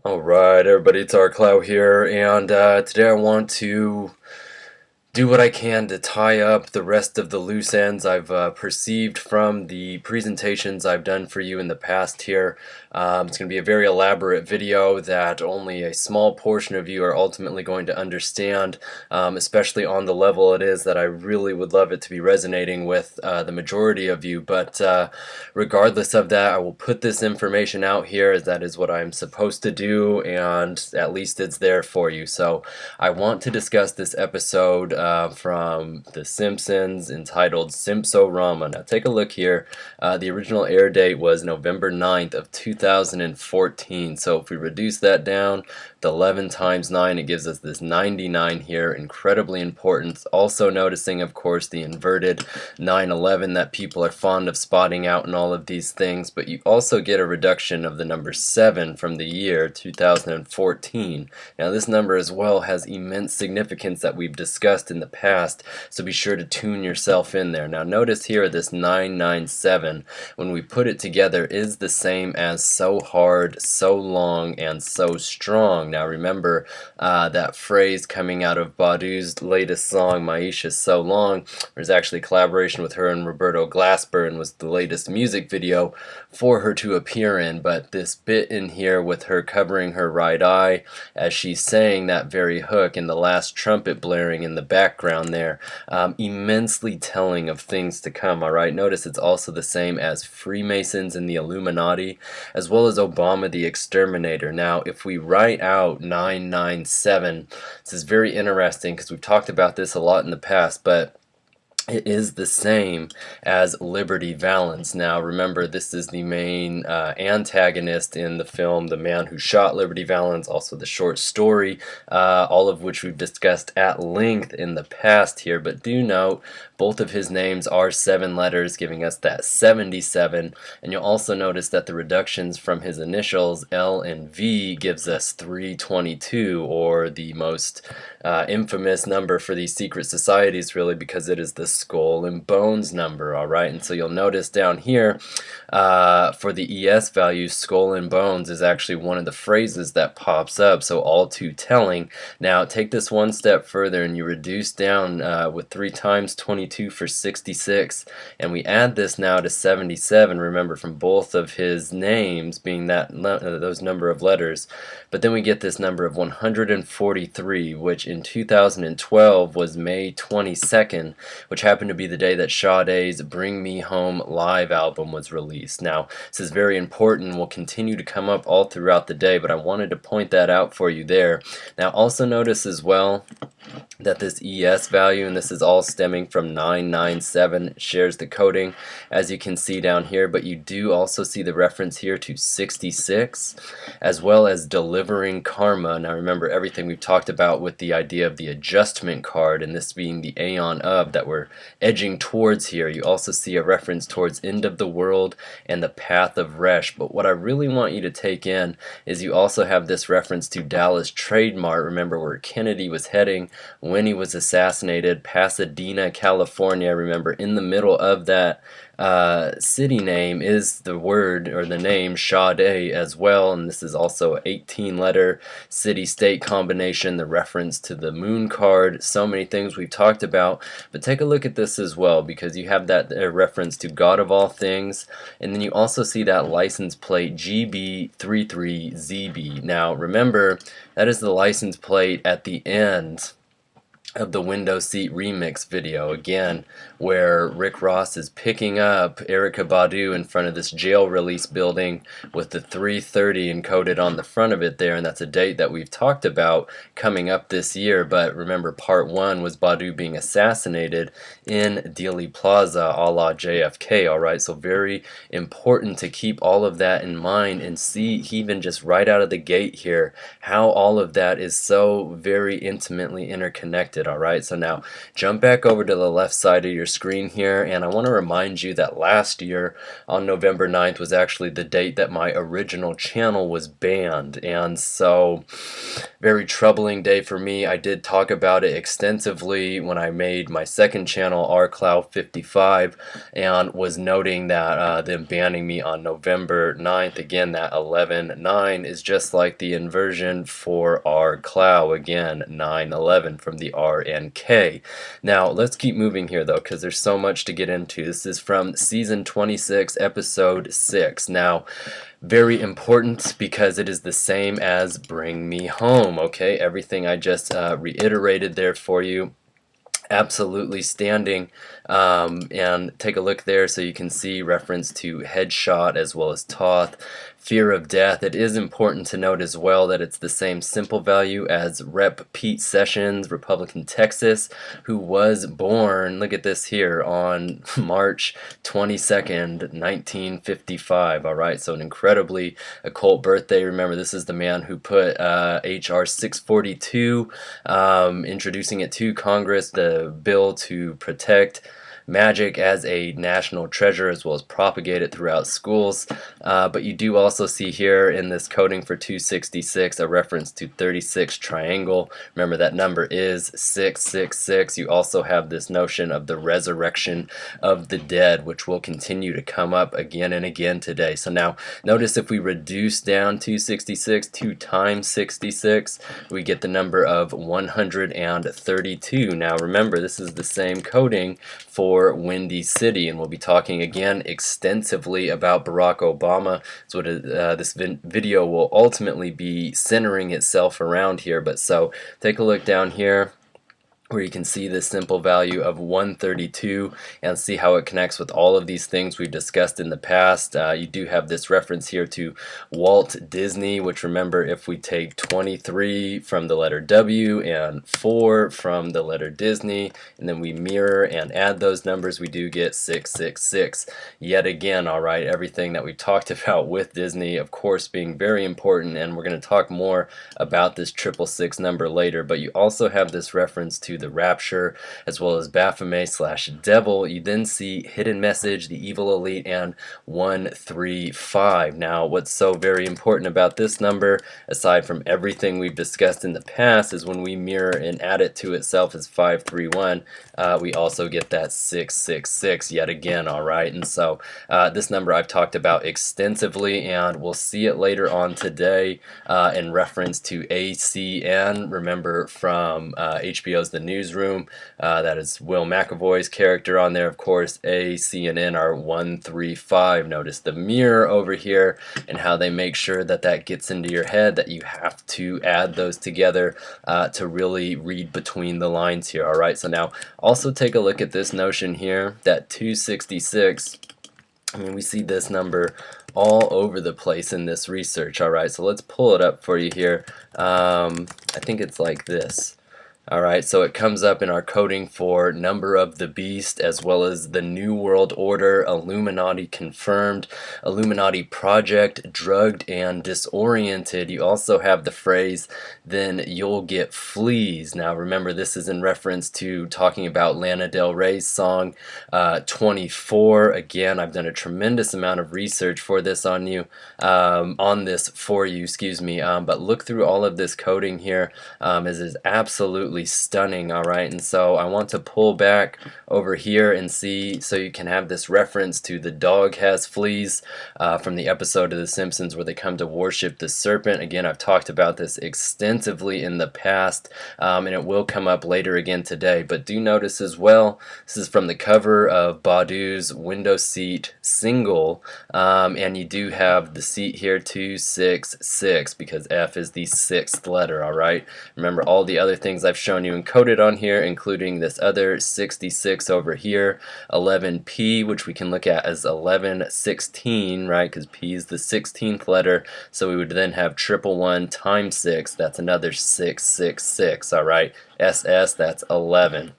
Alright, everybody, it's our Klaus here, and today I want to do what I can to tie up the rest of the loose ends I've perceived from the presentations I've done for you in the past here. It's going to be a very elaborate video that only a small portion of you are ultimately going to understand, especially on the level it is that I really would love it to be resonating with the majority of you. But regardless of that, I will put this information out here as that is what I'm supposed to do, and at least it's there for you. So I want to discuss this episode from The Simpsons entitled Simpsorama. Now take a look here. The original air date was November 9th of 2014. So if we reduce that down to 11 times 9, it gives us this 99 here. Incredibly important. Also noticing, of course, the inverted 9/11 that people are fond of spotting out in all of these things. But you also get a reduction of the number 7 from the year 2014. Now this number as well has immense significance that we've discussed in the past, so be sure to tune yourself in there. Now notice here this 997, when we put it together, is the same as so hard, so long, and so strong. Now remember that phrase coming out of Badu's latest song, Maisha's So Long. There's actually collaboration with her and Roberto Glasper, and was the latest music video for her to appear in. But this bit in here with her covering her right eye as she's saying that very hook, and the last trumpet blaring in the background there, immensely telling of things to come. Alright, notice it's also the same as Freemasons and the Illuminati, as well as Obama the Exterminator. Now if we write out 997, this is very interesting because we've talked about this a lot in the past, but it is the same as Liberty Valance. Now remember, this is the main antagonist in the film, The Man Who Shot Liberty Valance, also the short story, all of which we've discussed at length in the past here. But do note, both of his names are 7 letters, giving us that 77, and you'll also notice that the reductions from his initials, L and V, gives us 322, or the most infamous number for these secret societies, really, because it is the skull and bones number. Alright, and so you'll notice down here for the ES value, skull and bones is actually one of the phrases that pops up, so all too telling. Now take this one step further and you reduce down with 3 times 22 for 66, and we add this now to 77, remember, from both of his names being that those number of letters. But then we get this number of 143, which in 2012 was May 22nd, which happened to be the day that Sade's Bring Me Home live album was released. Now this is very important and will continue to come up all throughout the day, but I wanted to point that out for you there. Now also notice as well that this ES value, and this is all stemming from 997, shares the coding, as you can see down here, but you do also see the reference here to 66, as well as delivering karma. Now remember everything we've talked about with the idea of the adjustment card, and this being the aeon of that we're edging towards here. You also see a reference towards end of the world and the path of Resh, but what I really want you to take in is you also have this reference to Dallas Trade Mart, remember, where Kennedy was heading when he was assassinated. Pasadena, California, remember, in the middle of that city name is the word or the name Sade as well, and this is also an 18-letter city-state combination, the reference to the moon card, so many things we've talked about. But take a look at this as well, because you have that reference to God of all things, and then you also see that license plate GB33ZB. Now remember, that is the license plate at the end of the Window Seat Remix video, again, where Rick Ross is picking up Erykah Badu in front of this jail release building with the 3:30 encoded on the front of it there, and that's a date that we've talked about coming up this year. But remember, part 1 was Badu being assassinated in Dealey Plaza a la JFK. Alright, so very important to keep all of that in mind and see even just right out of the gate here how all of that is so very intimately interconnected. Decoded. Alright, so now jump back over to the left side of your screen here, and I want to remind you that last year on November 9th was actually the date that my original channel was banned, and so very troubling day for me. I did talk about it extensively when I made my second channel, rcloud55, and was noting that them banning me on November 9th, again that 11-9 is just like the inversion for rcloud, again 9-11 from the R and K. Now let's keep moving here though, because there's so much to get into. This is from season 26, episode 6. Now very important because it is the same as Bring Me Home, okay? Everything I just reiterated there for you, absolutely standing. And take a look there so you can see reference to Headshot as well as Toth. Fear of Death. It is important to note as well that it's the same simple value as Rep. Pete Sessions, Republican Texas, who was born, look at this here, on March 22nd, 1955. Alright, so an incredibly occult birthday. Remember, this is the man who put H.R. 642, introducing it to Congress, the bill to protect magic as a national treasure as well as propagate it throughout schools. But you do also see here in this coding for 266 a reference to 36 triangle. Remember that number is 666. You also have this notion of the resurrection of the dead, which will continue to come up again and again today. So now notice if we reduce down 266 2 times 66, we get the number of 132. Now remember, this is the same coding for Windy City, and we'll be talking again extensively about Barack Obama. So this video will ultimately be centering itself around here. But so take a look down here where you can see this simple value of 132 and see how it connects with all of these things we've discussed in the past. You do have this reference here to Walt Disney, which remember, if we take 23 from the letter W and 4 from the letter Disney, and then we mirror and add those numbers, we do get 666. Yet again, alright, everything that we talked about with Disney, of course, being very important, and we're going to talk more about this 666 number later, but you also have this reference to the Rapture as well as Baphomet/Devil. You then see Hidden Message, the Evil Elite, and 135. Now what's so very important about this number, aside from everything we've discussed in the past, is when we mirror and add it to itself as 531, we also get that 666 yet again. Alright, and so this number I've talked about extensively, and we'll see it later on today in reference to ACN. Remember from HBO's The Newsroom, that is Will McAvoy's character on there. Of course, A, C, and N are 135. Notice the mirror over here and how they make sure that that gets into your head, that you have to add those together to really read between the lines here. Alright, so now also take a look at this notion here, that 266. I mean, we see this number all over the place in this research. Alright, so let's pull it up for you here. I think it's like this. Alright, so it comes up in our coding for Number of the Beast, as well as the New World Order, Illuminati confirmed, Illuminati project, drugged and disoriented. You also have the phrase, then you'll get fleas. Now remember, this is in reference to talking about Lana Del Rey's song 24. Again, I've done a tremendous amount of research for this on you, excuse me, but look through all of this coding here, as is absolutely stunning. Alright, and so I want to pull back over here and see, so you can have this reference to the dog has fleas from the episode of The Simpsons where they come to worship the serpent. Again, I've talked about this extensively in the past, and it will come up later again today. But do notice as well, this is from the cover of Badu's window seat single, and you do have the seat here 266 because F is the sixth letter. Alright, remember all the other things I've shown you encoded on here, including this other 66 over here, 11P, which we can look at as 1116, right, because P is the 16th letter, so we would then have 111 times 6, that's another 666, alright, SS, that's 11.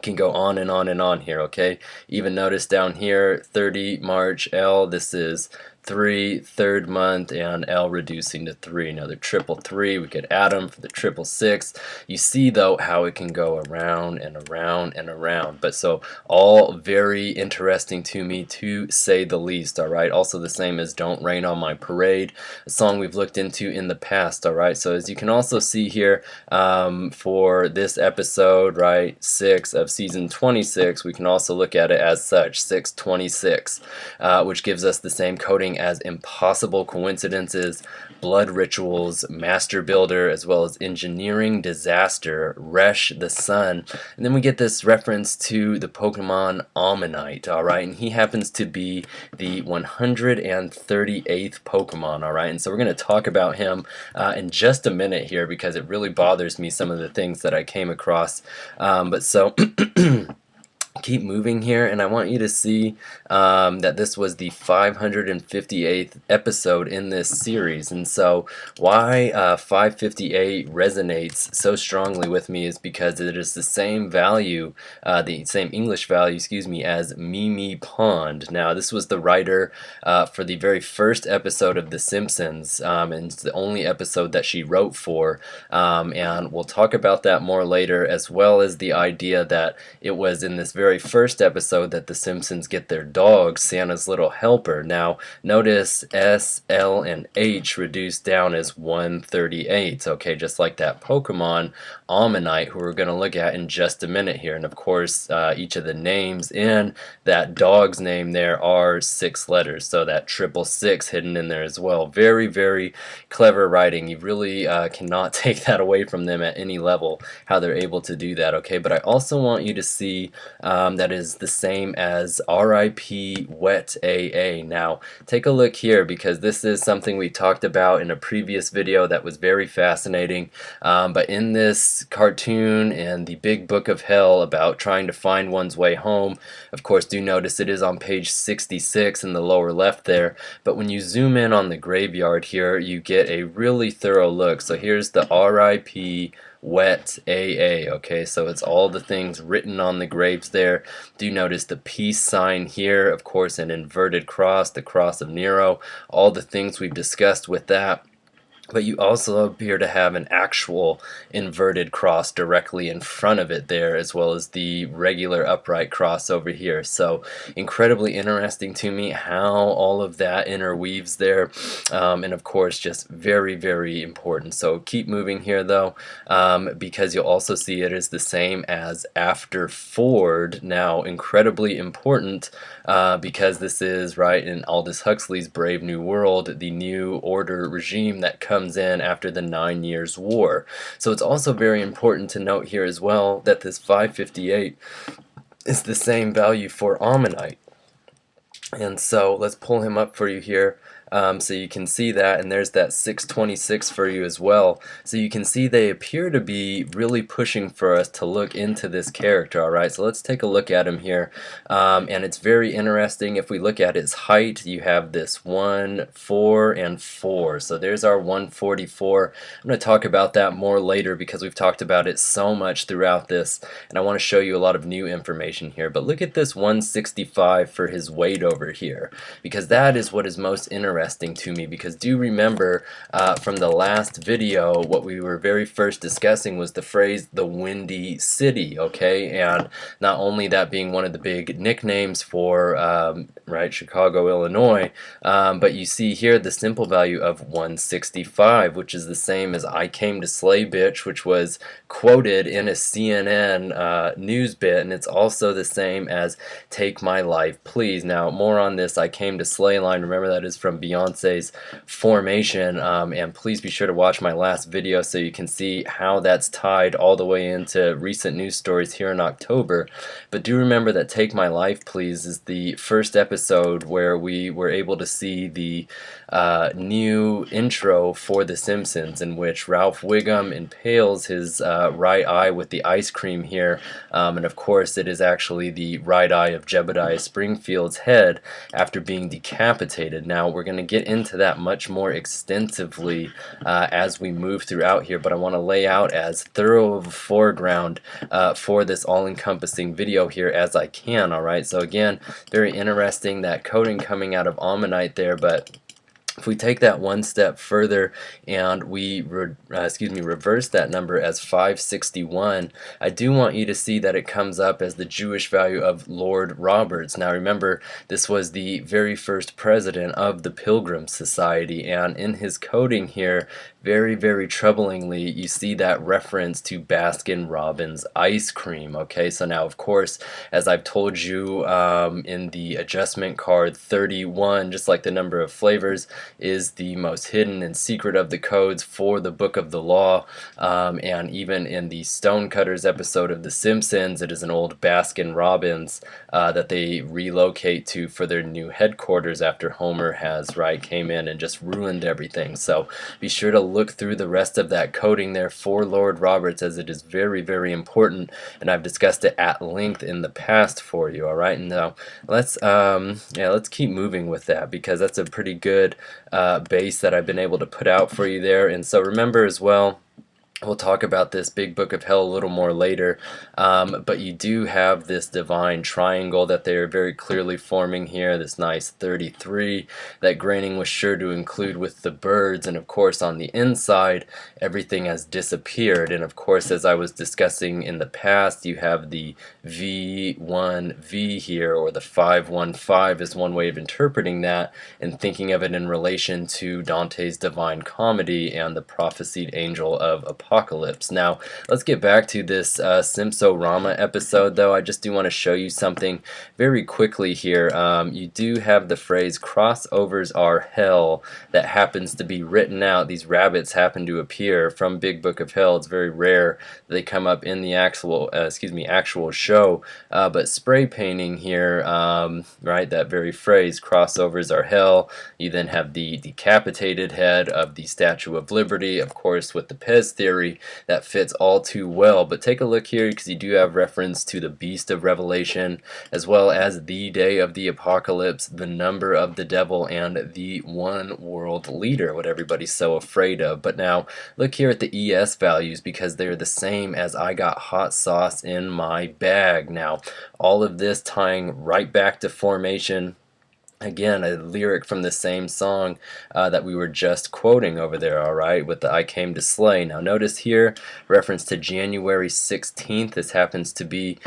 Can go on and on and on here, okay? Even notice down here, 30 March L, this is 3, third month, and L reducing to 3. Another triple 3, we could add them for the triple 6. You see though how it can go around and around and around, but so all very interesting to me, to say the least. Alright, also the same as Don't Rain on My Parade, a song we've looked into in the past. Alright, so as you can also see here, for this episode, right, 6 of season 26, we can also look at it as such, 626, which gives us the same coding as Impossible Coincidences, Blood Rituals, Master Builder, as well as Engineering Disaster, Resh the Sun. And then we get this reference to the Pokemon Omanyte, alright, and he happens to be the 138th Pokemon, alright, and so we're going to talk about him in just a minute here, because it really bothers me, some of the things that I came across, but so keep moving here, and I want you to see that this was the 558th episode in this series. And so why 558 resonates so strongly with me is because it is the same value, the same English value, excuse me, as Mimi Pond. Now this was the writer for the very first episode of The Simpsons, and it's the only episode that she wrote for, and we'll talk about that more later, as well as the idea that it was in this very first episode that the Simpsons get their dog, Santa's Little Helper. Now notice S, L, and H reduced down as 138, okay, just like that Pokemon Omanyte, who we're going to look at in just a minute here. And of course each of the names in that dog's name there are 6 letters, so that 666 hidden in there as well. Very, very clever writing. You really cannot take that away from them at any level, how they're able to do that, okay? But I also want you to see that is the same as RIP Wet AA. Now take a look here, because this is something we talked about in a previous video that was very fascinating, but in this cartoon and the Big Book of Hell about trying to find one's way home, of course do notice it is on page 66 in the lower left there, but when you zoom in on the graveyard here, you get a really thorough look. So here's the RIP Wet AA, okay, so it's all the things written on the graves there. Do notice the peace sign here, of course an inverted cross, the cross of Nero, all the things we've discussed with that. But you also appear to have an actual inverted cross directly in front of it there, as well as the regular upright cross over here. So incredibly interesting to me how all of that interweaves there, and of course just very, very important. So keep moving here though, because you'll also see it is the same as After Ford. Now incredibly important, because this is right in Aldous Huxley's Brave New World, the new order regime that comes in after the 9 Years' War. So it's also very important to note here as well that this 558 is the same value for Omanyte. And so let's pull him up for you here, so you can see that, and there's that 626 for you as well. So you can see they appear to be really pushing for us to look into this character. Alright, so let's take a look at him here, and it's very interesting. If we look at his height, you have this 1, 4, and 4. So there's our 144. I'm going to talk about that more later, because we've talked about it so much throughout this, and I want to show you a lot of new information here. But look at this 165 for his weight over here, because that is what is most interesting to me. Because do remember from the last video, what we were very first discussing was the phrase the Windy City, okay, and not only that being one of the big nicknames for right, Chicago, Illinois, but you see here the simple value of 165, which is the same as I Came to Slay Bitch, which was quoted in a CNN news bit, and it's also the same as Take My Life Please. Now more on this I Came to Slay line, remember that is from Beyonce's Formation, and please be sure to watch my last video so you can see how that's tied all the way into recent news stories here in October. But do remember that Take My Life Please is the first episode where we were able to see the new intro for The Simpsons, in which Ralph Wiggum impales his right eye with the ice cream here, and of course it is actually the right eye of Jebediah Springfield's head after being decapitated. Now we're going to to get into that much more extensively as we move throughout here, but I want to lay out as thorough of a foreground for this all-encompassing video here as I can. Alright, so again, very interesting, that coding coming out of Omanyte there, but if we take that one step further and we reverse that number as 561, I do want you to see that it comes up as the Jewish value of Lord Roberts. Now remember, this was the very first president of the Pilgrim Society, and in his coding here, very, very troublingly, you see that reference to Baskin-Robbins ice cream. Okay, so now of course, as I've told you in the adjustment card, 31, just like the number of flavors, is the most hidden and secret of the codes for the Book of the Law, and even in the Stonecutters episode of The Simpsons, it is an old Baskin-Robbins that they relocate to for their new headquarters after Homer came in and just ruined everything. So be sure to look through the rest of that coding there for Lord Roberts, as it is very, very important, and I've discussed it at length in the past for you. Alright, and now let's keep moving with that, because that's a pretty good base that I've been able to put out for you there. And so remember as well, we'll talk about this big book of hell a little more later, but you do have this divine triangle that they are very clearly forming here, this nice 33 that Groening was sure to include with the birds, and of course on the inside everything has disappeared. And of course, as I was discussing in the past, you have the V1V here, or the 515 is one way of interpreting that and thinking of it in relation to Dante's Divine Comedy and the prophesied angel of Apocalypse. Now, let's get back to this Simpsorama episode, though. I just do want to show you something very quickly here. You do have the phrase crossovers are hell that happens to be written out. These rabbits happen to appear from Big Book of Hell. It's very rare that they come up in the actual show, but spray painting here, right, that very phrase, crossovers are hell. You then have the decapitated head of the Statue of Liberty, of course, with the Pez theory. That fits all too well. But take a look here, because you do have reference to the beast of Revelation, as well as the day of the apocalypse, the number of the devil, and the one world leader, what everybody's so afraid of. But now look here at the ES values, because they're the same as I got hot sauce in my bag. Now all of this tying right back to formation. Again, a lyric from the same song that we were just quoting over there, alright, with the I came to slay. Now notice here, reference to January 16th. This happens to be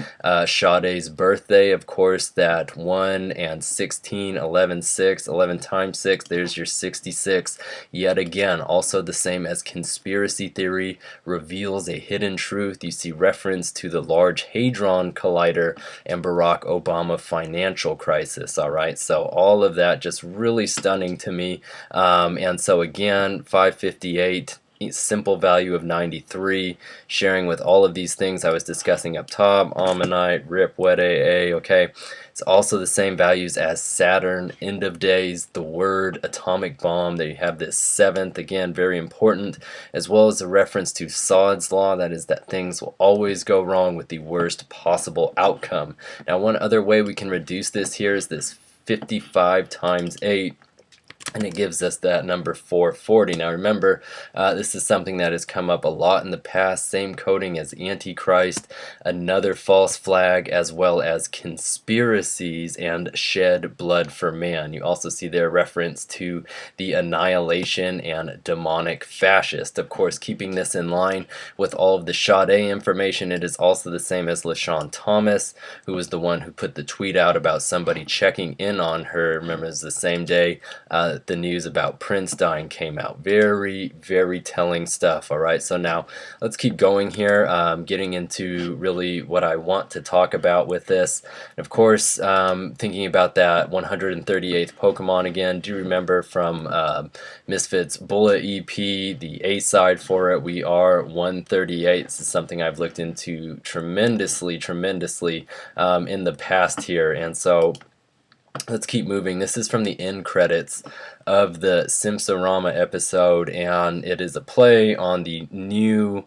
Sade's birthday, of course, that 1 and 16, 11, 6, 11 times 6, there's your 66. Yet again, also the same as conspiracy theory, reveals a hidden truth. You see reference to the Large Hadron Collider and Barack Obama financial crisis, alright, so all of that just really stunning to me. And so again, 558, simple value of 93, sharing with all of these things I was discussing up top, Omanyte, Rip, Wet AA, okay. It's also the same values as Saturn, end of days, the word, atomic bomb. There you have this 7th, again, very important, as well as a reference to Sod's law, that is that things will always go wrong with the worst possible outcome. Now one other way we can reduce this here is this 55 times 8, and it gives us that number 440. Now remember, this is something that has come up a lot in the past, same coding as Antichrist, another false flag, as well as conspiracies and shed blood for man. You also see their reference to the annihilation and demonic fascist. Of course, keeping this in line with all of the Sade information, it is also the same as LaShawn Thomas, who was the one who put the tweet out about somebody checking in on her. Remember, it was the same day the news about Prince dying came out. Very, very telling stuff. Alright, so now let's keep going here, getting into really what I want to talk about with this. Of course, thinking about that 138th Pokemon again. Do remember from Misfits Bullet EP, the A-side for it, we are 138. This is something I've looked into tremendously in the past here, and so let's keep moving. This is from the end credits of the Simpsorama episode, and it is a play on the new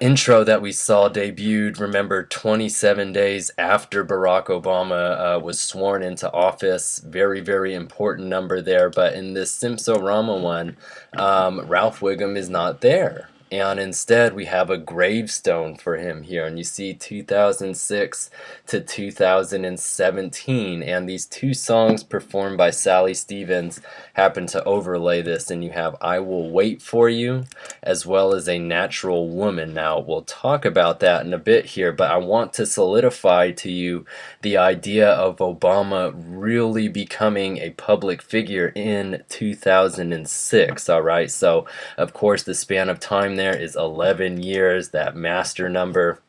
intro that we saw debuted, remember, 27 days after Barack Obama was sworn into office. Very, very important number there. But in this Simpsorama one, Ralph Wiggum is not there. And instead, we have a gravestone for him here. And you see 2006 to 2017. And these two songs performed by Sally Stevens happen to overlay this. And you have I Will Wait For You, as well as A Natural Woman. Now, we'll talk about that in a bit here, but I want to solidify to you the idea of Obama really becoming a public figure in 2006, all right? So, of course, the span of time there is 11 years, that master number.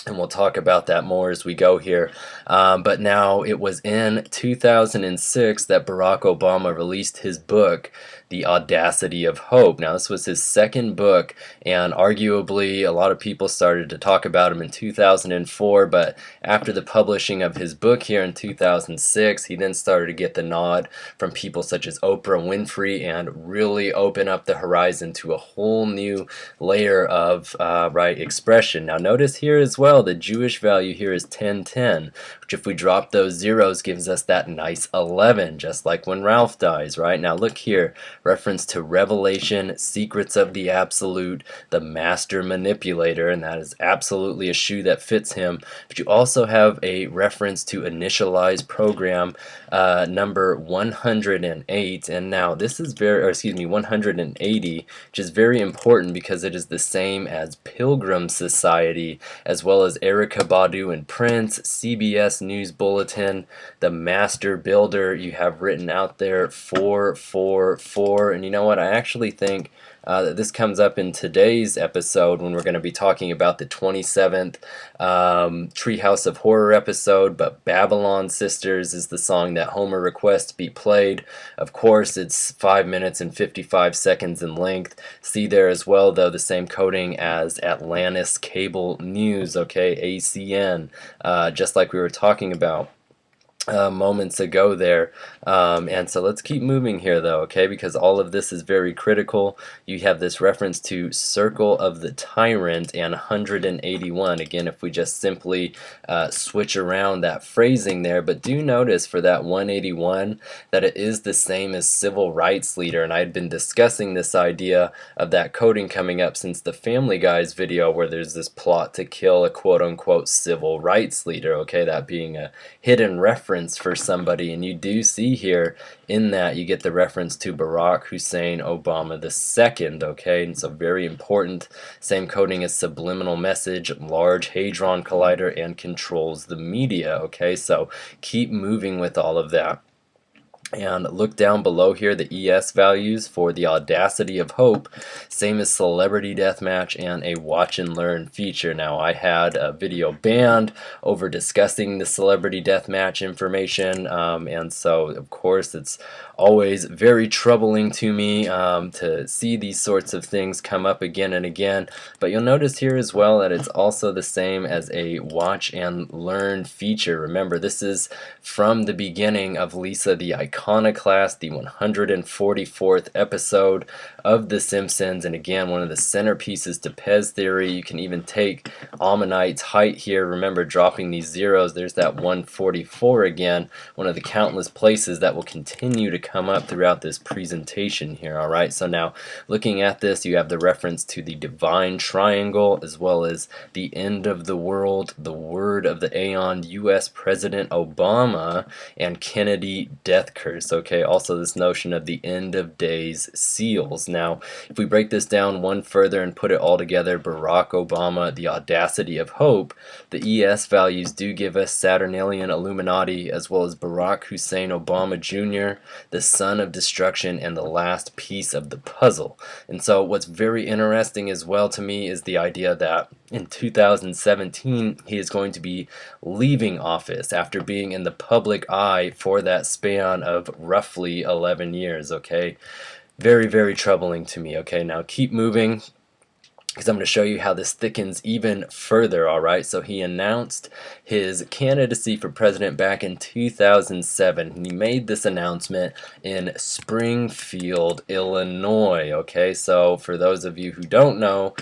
And we'll talk about that more as we go here. But now it was in 2006 that Barack Obama released his book, The Audacity of Hope. Now, this was his second book, and arguably a lot of people started to talk about him in 2004, but after the publishing of his book here in 2006, he then started to get the nod from people such as Oprah Winfrey and really open up the horizon to a whole new layer of expression. Now, notice here as well, the Jewish value here is 1010, which if we drop those zeros gives us that nice 11, just like when Ralph dies, right? Now look here, reference to Revelation, Secrets of the Absolute, the Master Manipulator, and that is absolutely a shoe that fits him. But you also have a reference to Initialize Program number 108, and now this is 180, which is very important because it is the same as Pilgrim Society, as well as Erykah Badu and Prince, CBS News Bulletin, The Master Builder. You have written out there 444, and you know what? I actually think that this comes up in today's episode when we're going to be talking about the 27th Treehouse of Horror episode, but Babylon Sisters is the song that Homer requests be played. Of course, it's 5 minutes and 55 seconds in length. See there as well, though, the same coding as Atlantis Cable News, okay, ACN, just like we were talking about moments ago there. And so let's keep moving here though, okay, because all of this is very critical. You have this reference to Circle of the Tyrant and 181. Again, if we just simply switch around that phrasing there, but do notice for that 181 that it is the same as civil rights leader, and I had been discussing this idea of that coding coming up since the Family Guy's video where there's this plot to kill a quote-unquote civil rights leader, okay, that being a hidden reference for somebody, and you do see here in that you get the reference to Barack Hussein Obama II, okay, and so very important. Same coding as subliminal message, large hadron collider, and controls the media, okay, so keep moving with all of that. And look down below here, the ES values for the Audacity of Hope, same as Celebrity Deathmatch and a Watch and Learn feature. Now, I had a video banned over discussing the Celebrity Deathmatch information, and so, of course, it's always very troubling to me to see these sorts of things come up again and again. But you'll notice here as well that it's also the same as a Watch and Learn feature. Remember, this is from the beginning of Lisa the Iconoclast, the 144th episode of The Simpsons, and again, one of the centerpieces to Pez theory. You can even take Omanyte's height here. Remember, dropping these zeros, there's that 144 again, one of the countless places that will continue to come up throughout this presentation here, alright? So now, looking at this, you have the reference to the Divine Triangle, as well as the end of the world, the word of the Aeon, U.S. President Obama, and Kennedy death curse, okay? Also this notion of the end of days seals. Now, if we break this down one further and put it all together, Barack Obama, the Audacity of Hope, the ES values do give us Saturnalian Illuminati, as well as Barack Hussein Obama Jr., the Son of Destruction, and the last piece of the puzzle. And so what's very interesting as well to me is the idea that in 2017 he is going to be leaving office after being in the public eye for that span of roughly 11 years, okay? Very, very troubling to me, okay? Now keep moving. because I'm going to show you how this thickens even further, all right? So he announced his candidacy for president back in 2007, and he made this announcement in Springfield, Illinois, okay? So for those of you who don't know,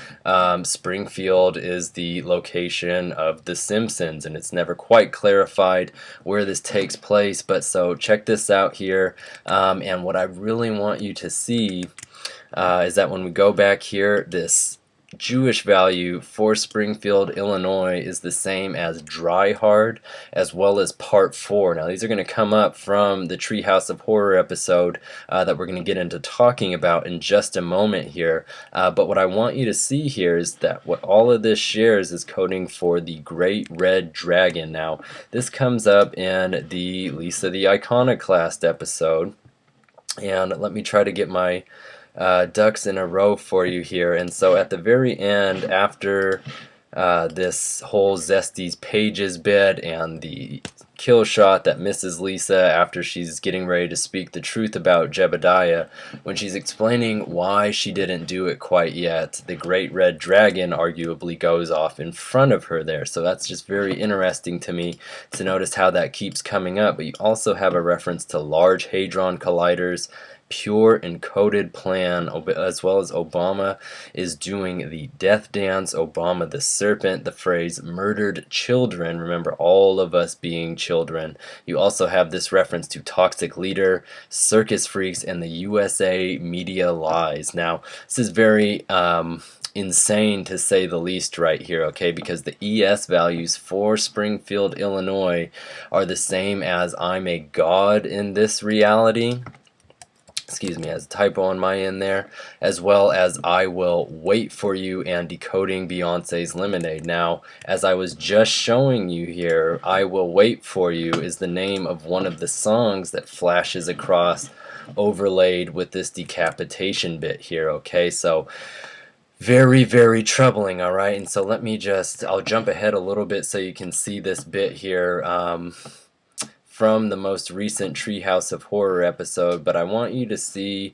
Springfield is the location of The Simpsons, and it's never quite clarified where this takes place, but so check this out here, and what I really want you to see is that when we go back here, this Jewish value for Springfield, Illinois is the same as dry hard as well as part 4. Now these are going to come up from the Treehouse of Horror episode that we're going to get into talking about in just a moment here. But what I want you to see here is that what all of this shares is coding for the Great Red Dragon. Now this comes up in the Lisa the Iconoclast episode, and let me try to get my ducks in a row for you here. And so at the very end, after this whole Zesty's Pages bit and the kill shot that misses Lisa after she's getting ready to speak the truth about Jebediah, when she's explaining why she didn't do it quite yet, the Great Red Dragon arguably goes off in front of her there. So that's just very interesting to me to notice how that keeps coming up. But you also have a reference to Large Hadron Colliders, pure encoded plan, as well as Obama is doing the death dance, Obama the serpent, the phrase murdered children, remember all of us being children. You also have this reference to toxic leader, circus freaks, and the USA media lies. Now this is very insane to say the least right here, okay, because the ES values for Springfield, Illinois are the same as I'm a god in this reality. Excuse me, as a typo on my end there, as well as I Will Wait For You and Decoding Beyonce's Lemonade. Now, as I was just showing you here, I Will Wait For You is the name of one of the songs that flashes across, overlaid with this decapitation bit here, okay? So, very, very troubling, alright? And so let me just, I'll jump ahead a little bit so you can see this bit here. From the most recent Treehouse of Horror episode, but I want you to see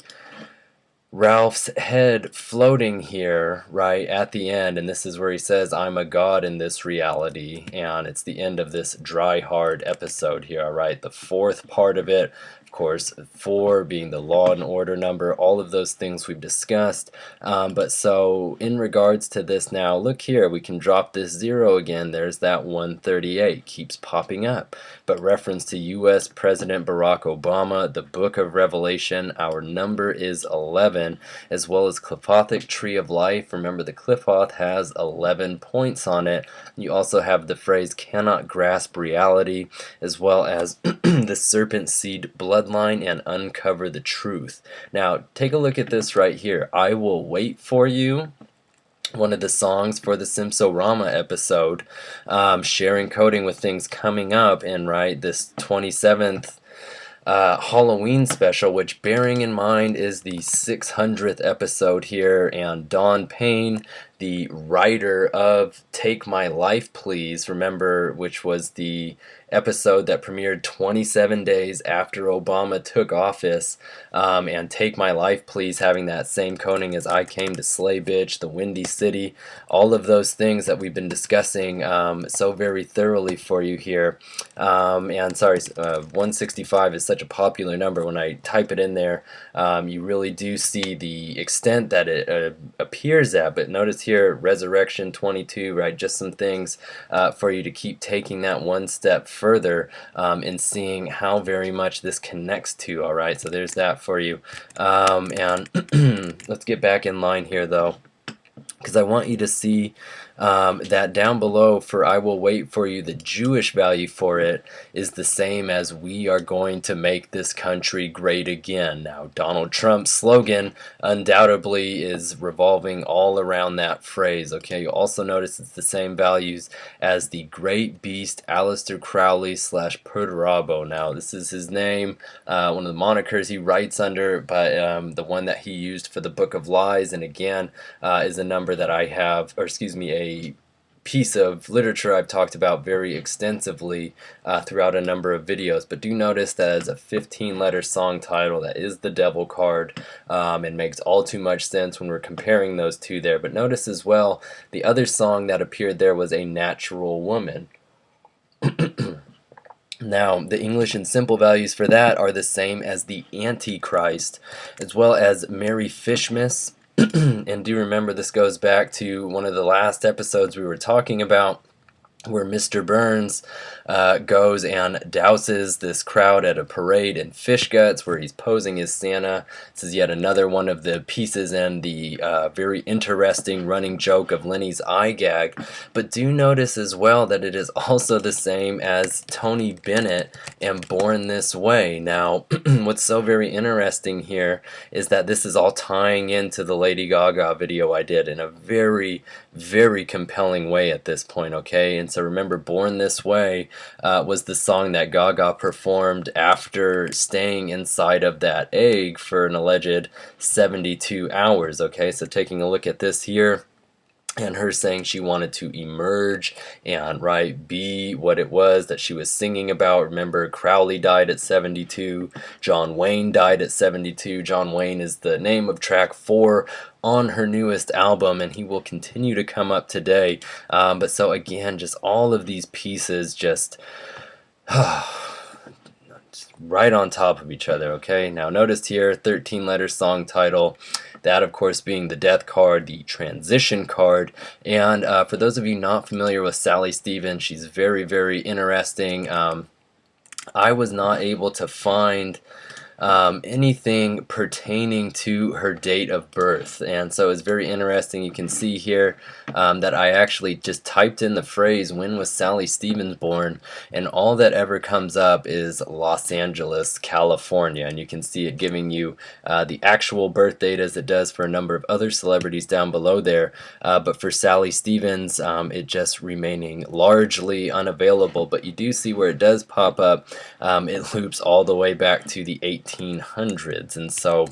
Ralph's head floating here right at the end, and this is where he says, I'm a god in this reality, and it's the end of this dry hard episode here, alright? The fourth part of it, of course, 4 being the law and order number, all of those things we've discussed, but so in regards to this now, look here, we can drop this 0 again, there's that 138, keeps popping up, but reference to U.S. President Barack Obama, the Book of Revelation, our number is 11, as well as Clifothic Tree of Life. Remember, the Clifoth has 11 points on it. You also have the phrase cannot grasp reality, as well as the serpent seed bloodline and uncover the truth. Now, take a look at this right here. I Will Wait For You, one of the songs for the Simpsorama episode, sharing coding with things coming up, and right, this 27th Halloween special, which bearing in mind is the 600th episode here, and Dawn Payne, the writer of Take My Life Please, remember, which was the episode that premiered 27 days after Obama took office, and Take My Life Please having that same coding as I Came to Slay Bitch, The Windy City, all of those things that we've been discussing so very thoroughly for you here. And sorry, 165 is such a popular number. When I type it in there, you really do see the extent that it appears at, but notice here, Resurrection 22, right, just some things for you to keep taking that one step further and seeing how very much this connects to, alright, so there's that for you. And let's get back in line here though, because I want you to see that down below for I Will Wait For You, the Jewish value for it is the same as we are going to make this country great again. Now, Donald Trump's slogan undoubtedly is revolving all around that phrase. Okay, you also notice it's the same values as the great beast Aleister Crowley / Perturabo. Now, this is his name, one of the monikers he writes under, but the one that he used for the Book of Lies, and again, is a number that I have, or excuse me, a piece of literature I've talked about very extensively throughout a number of videos, but do notice that as a 15-letter song title, that is the devil card, and makes all too much sense when we're comparing those two there. But notice as well, the other song that appeared there was A Natural Woman. Now, the English and simple values for that are the same as the Antichrist, as well as Merry Fishmas. And do remember, this goes back to one of the last episodes we were talking about, where Mr. Burns goes and douses this crowd at a parade in fish guts, where he's posing as Santa. This is yet another one of the pieces in the very interesting running joke of Lenny's eye gag. But do notice as well that it is also the same as Tony Bennett and Born This Way. Now, what's so very interesting here is that this is all tying into the Lady Gaga video I did in a very, very compelling way at this point, okay? And so remember, Born This Way was the song that Gaga performed after staying inside of that egg for an alleged 72 hours, okay? So taking a look at this here, and her saying she wanted to emerge and be what it was that she was singing about. Remember, Crowley died at 72, John Wayne died at 72. John Wayne is the name of track 4 on her newest album, and he will continue to come up today. But so again, just all of these pieces just right on top of each other, okay? Now notice here, 13-letter song title, that of course being the death card, the transition card. And for those of you not familiar with Sally Stevens, she's very, very interesting. I was not able to find anything pertaining to her date of birth, and so it's very interesting. You can see here that I actually just typed in the phrase, when was Sally Stevens born, and all that ever comes up is Los Angeles, California, and you can see it giving you the actual birth date as it does for a number of other celebrities down below there, but for Sally Stevens it just remaining largely unavailable. But you do see where it does pop up, it loops all the way back to the 1800s, and so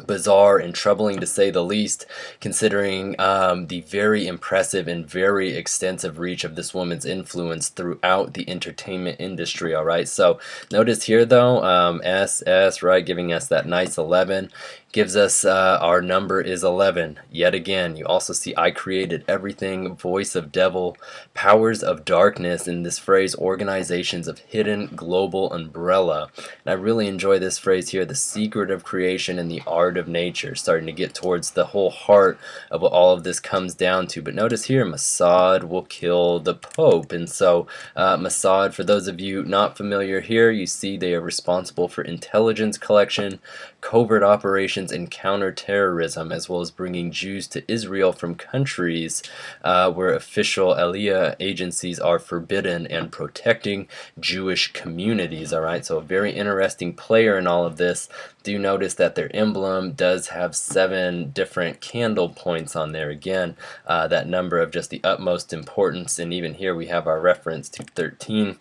bizarre and troubling to say the least, considering the very impressive and very extensive reach of this woman's influence throughout the entertainment industry. Alright, so notice here though, SS, right, giving us that nice 11, gives us our number is 11. Yet again, you also see I created everything, voice of devil, powers of darkness, in this phrase, organizations of hidden global umbrella. And I really enjoy this phrase here, the secret of creation and the art of nature, starting to get towards the whole heart of what all of this comes down to. But notice here, Mossad will kill the Pope. And so Mossad, for those of you not familiar here, you see they are responsible for intelligence collection, covert operations, and counterterrorism, as well as bringing Jews to Israel from countries where official Aliyah agencies are forbidden, and protecting Jewish communities. Alright, so a very interesting player in all of this. Do notice that their emblem does have 7 different candle points on there. Again, that number of just the utmost importance, and even here we have our reference to 13,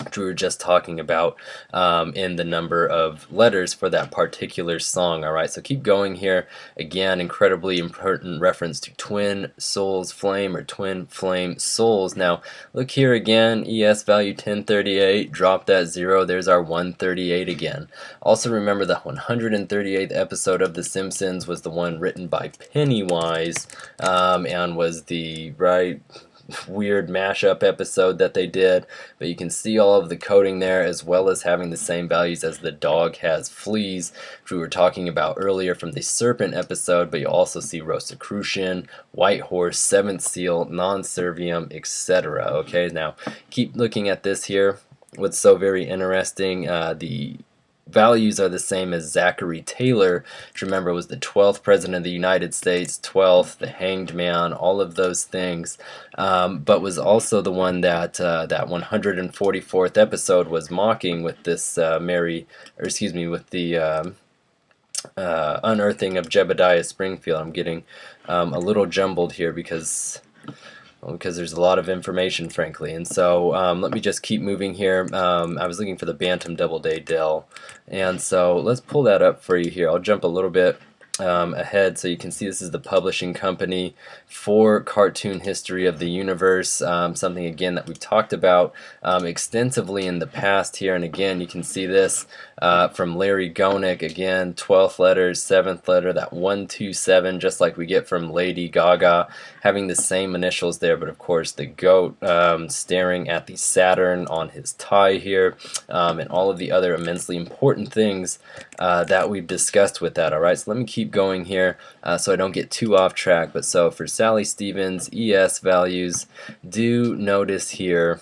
which we were just talking about in the number of letters for that particular song. Alright, so keep going here. Again, incredibly important reference to twin souls flame, or twin flame souls. Now look here again, ES value 1038, drop that 0, there's our 138 again. Also remember the 138th episode of The Simpsons was the one written by Pennywise, and was the weird mashup episode that they did. But you can see all of the coding there, as well as having the same values as the dog has fleas, which we were talking about earlier from the serpent episode. But you also see Rosicrucian, White Horse, Seventh Seal, Non-Servium, etc. Okay, now keep looking at this here. What's so very interesting, the values are the same as Zachary Taylor, which remember was the 12th president of the United States, 12th, the hanged man, all of those things, but was also the one that that 144th episode was mocking with this with the unearthing of Jebediah Springfield. I'm getting a little jumbled here because there's a lot of information, frankly. And so let me just keep moving here. I was looking for the Bantam Doubleday Dell, and so let's pull that up for you here. I'll jump a little bit ahead, so you can see this is the publishing company for Cartoon History of the Universe, something again that we've talked about extensively in the past here. And again, you can see this from Larry Gonick, again, 12th letter, 7th letter, that 127, just like we get from Lady Gaga, having the same initials there, but of course the goat staring at the Saturn on his tie here, and all of the other immensely important things that we've discussed with that. Alright, so let me keep going here so I don't get too off track. But so for Sally Stevens, ES values, do notice here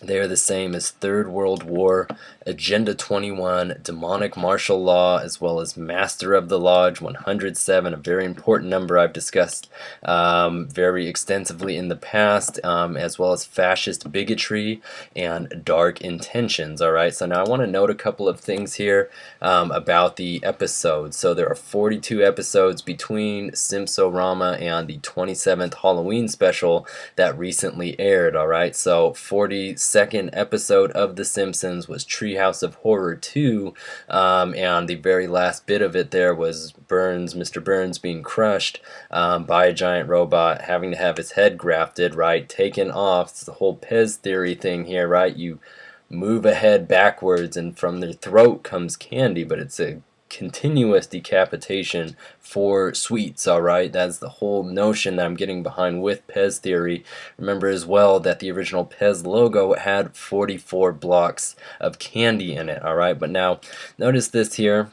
they are the same as Third World War, Agenda 21, Demonic Martial Law, as well as Master of the Lodge 107, a very important number I've discussed very extensively in the past, as well as fascist bigotry and dark intentions. Alright, so now I want to note a couple of things here about the episodes. So there are 42 episodes between Simpsorama and the 27th Halloween special that recently aired. Alright, so 42nd episode of The Simpsons was Treehouse of Horror 2, and the very last bit of it there was Mr. Burns being crushed by a giant robot, having to have his head grafted, right, taken off. It's the whole Pez theory thing here, right? You move a head backwards and from their throat comes candy, but it's a continuous decapitation for sweets. Alright, that's the whole notion that I'm getting behind with Pez theory. Remember as well that the original Pez logo had 44 blocks of candy in it. Alright, but now notice this here.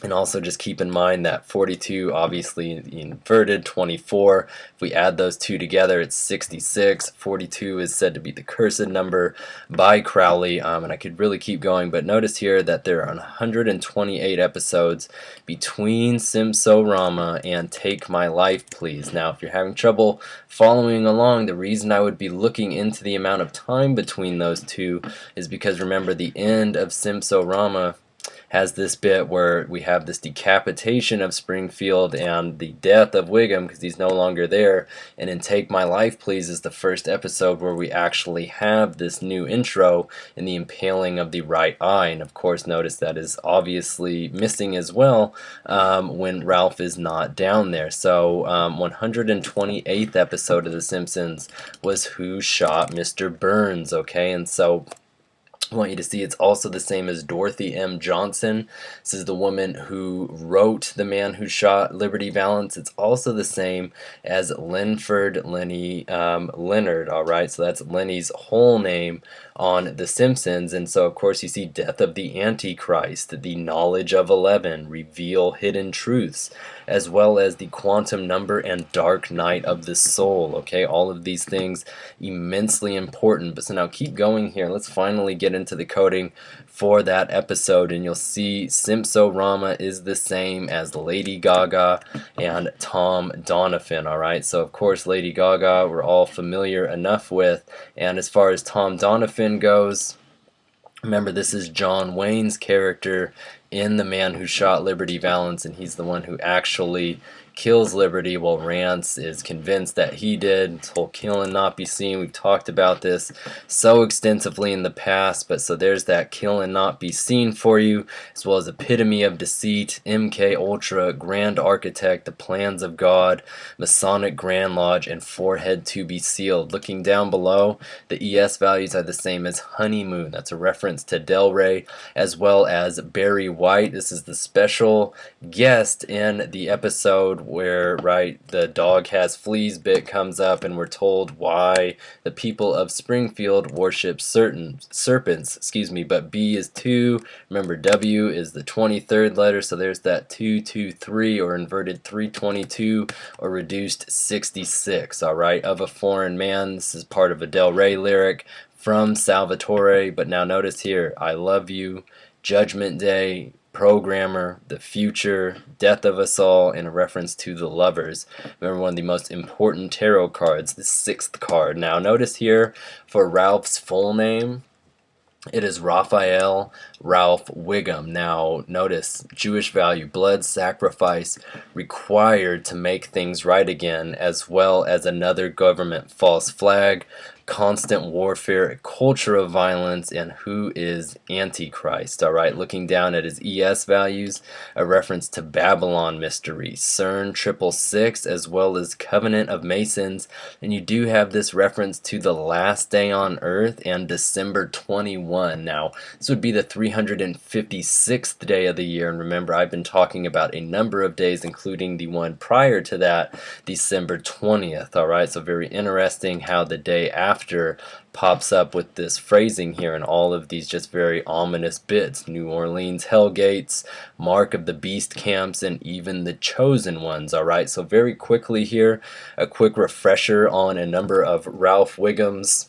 And also just keep in mind that 42 obviously inverted, 24. If we add those two together, it's 66. 42 is said to be the cursed number by Crowley, and I could really keep going, but notice here that there are 128 episodes between Simpsorama and Take My Life Please. Now, if you're having trouble following along, the reason I would be looking into the amount of time between those two is because remember the end of Simpsorama has this bit where we have this decapitation of Springfield and the death of Wiggum because he's no longer there. And in Take My Life Please is the first episode where we actually have this new intro in the impaling of the right eye. And of course notice that is obviously missing as well when Ralph is not down there. So 128th episode of The Simpsons was Who Shot Mr. Burns, okay? And so I want you to see it's also the same as Dorothy M. Johnson. This is the woman who wrote The Man Who Shot Liberty Valance. It's also the same as Linford Lenny Leonard. Alright, so that's Lenny's whole name on The Simpsons. And so of course you see Death of the Antichrist, The Knowledge of 11, Reveal Hidden Truths, as well as The Quantum Number and Dark Night of the Soul. Okay, all of these things immensely important. But so now keep going here. Let's finally get into the coding for that episode, and you'll see Simpsorama is the same as Lady Gaga and Tom Donovan. Alright, so of course Lady Gaga we're all familiar enough with, and as far as Tom Donovan goes, remember this is John Wayne's character in The Man Who Shot Liberty Valance, and he's the one who actually kills Liberty while Rance is convinced that he did. This whole kill and not be seen, we've talked about this so extensively in the past, but so there's that kill and not be seen for you, as well as Epitome of Deceit, MK Ultra, Grand Architect, The Plans of God, Masonic Grand Lodge, and Forehead to be Sealed. Looking down below, the ES values are the same as Honeymoon. That's a reference to Del Rey, as well as Barry White. This is the special guest in the episode where, right, the dog has fleas bit comes up, and we're told why the people of Springfield worship certain serpents, but B is 2, remember W is the 23rd letter, so there's that 223 or inverted 322 or reduced 66, alright, of a foreign man. This is part of a Del Rey lyric from Salvatore, but now notice here, I love you, Judgment Day, Programmer, The Future, Death of Us All, and a reference to The Lovers. Remember, one of the most important tarot cards, the 6th card. Now notice here for Ralph's full name, it is Raphael Ralph Wiggum. Now notice Jewish value, blood sacrifice required to make things right again, as well as another government false flag, constant warfare, a culture of violence, and who is Antichrist. Alright, looking down at his ES values, a reference to Babylon Mystery, CERN 666, as well as Covenant of Masons, and you do have this reference to the last day on Earth and December 21. Now, this would be the 356th day of the year, and remember, I've been talking about a number of days, including the one prior to that, December 20th. Alright, so very interesting how the day after pops up with this phrasing here and all of these just very ominous bits. New Orleans Hellgates, Mark of the Beast camps, and even the Chosen Ones. Alright, so very quickly here, a quick refresher on a number of Ralph Wiggum's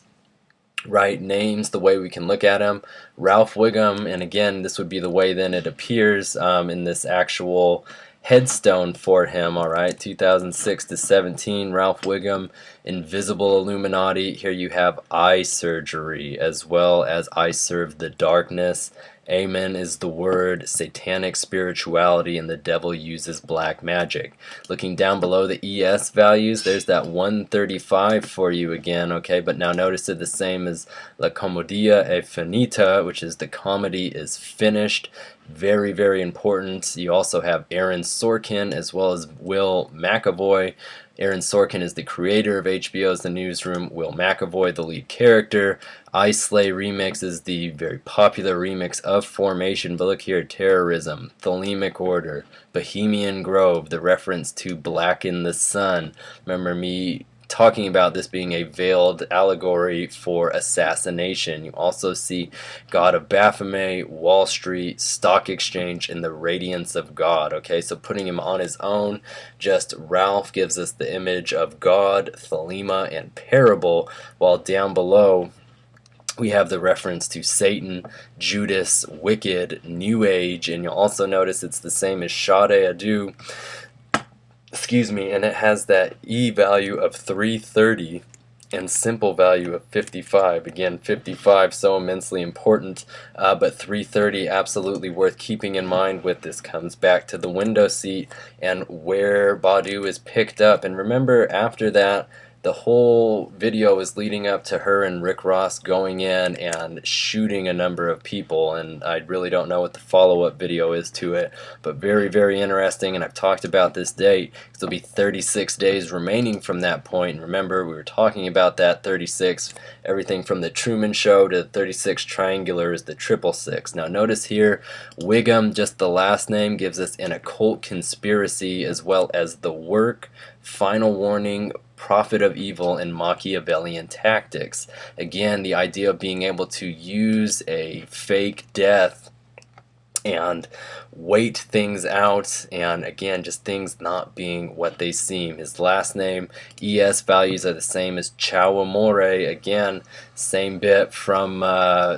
names, the way we can look at him. Ralph Wiggum, and again, this would be the way then it appears in this actual headstone for him. Alright, 2006 to 17, Ralph Wiggum, Invisible Illuminati. Here you have eye surgery, as well as I serve the darkness. Amen is the word, satanic spirituality, and the devil uses black magic. Looking down below the ES values, there's that 135 for you again, okay? But now notice it the same as La Commedia è finita, which is the comedy is finished. Very, very important. You also have Aaron Sorkin as well as Will McAvoy. Aaron Sorkin is the creator of HBO's The Newsroom. Will McAvoy, the lead character. I Slay remix is the very popular remix of Formation. But look here, terrorism, Thelemic Order, Bohemian Grove, the reference to Black in the Sun. Remember me talking about this being a veiled allegory for assassination. You also see God of Baphomet, Wall Street, Stock Exchange, and the Radiance of God. Okay, so putting him on his own, just Ralph gives us the image of God, Thelema, and Parable, while down below we have the reference to Satan, Judas, Wicked, New Age, and you'll also notice it's the same as Sade Adu. Excuse me, and it has that E value of 330 and simple value of 55. Again, 55 so immensely important, but 330 absolutely worth keeping in mind with this. Comes back to the window seat and where Badu is picked up. And remember, after that, the whole video is leading up to her and Rick Ross going in and shooting a number of people, and I really don't know what the follow-up video is to it, but very, very interesting. And I've talked about this date because there'll be 36 days remaining from that point. And remember, we were talking about that 36, everything from the Truman Show to the 36 triangular is the 666. Now notice here, Wiggum, just the last name, gives us an occult conspiracy, as well as the work, final warning, prophet of evil, and Machiavellian tactics. Again, the idea of being able to use a fake death and wait things out, and again, just things not being what they seem. His last name, ES values are the same as Ciao Amore. Again, same bit from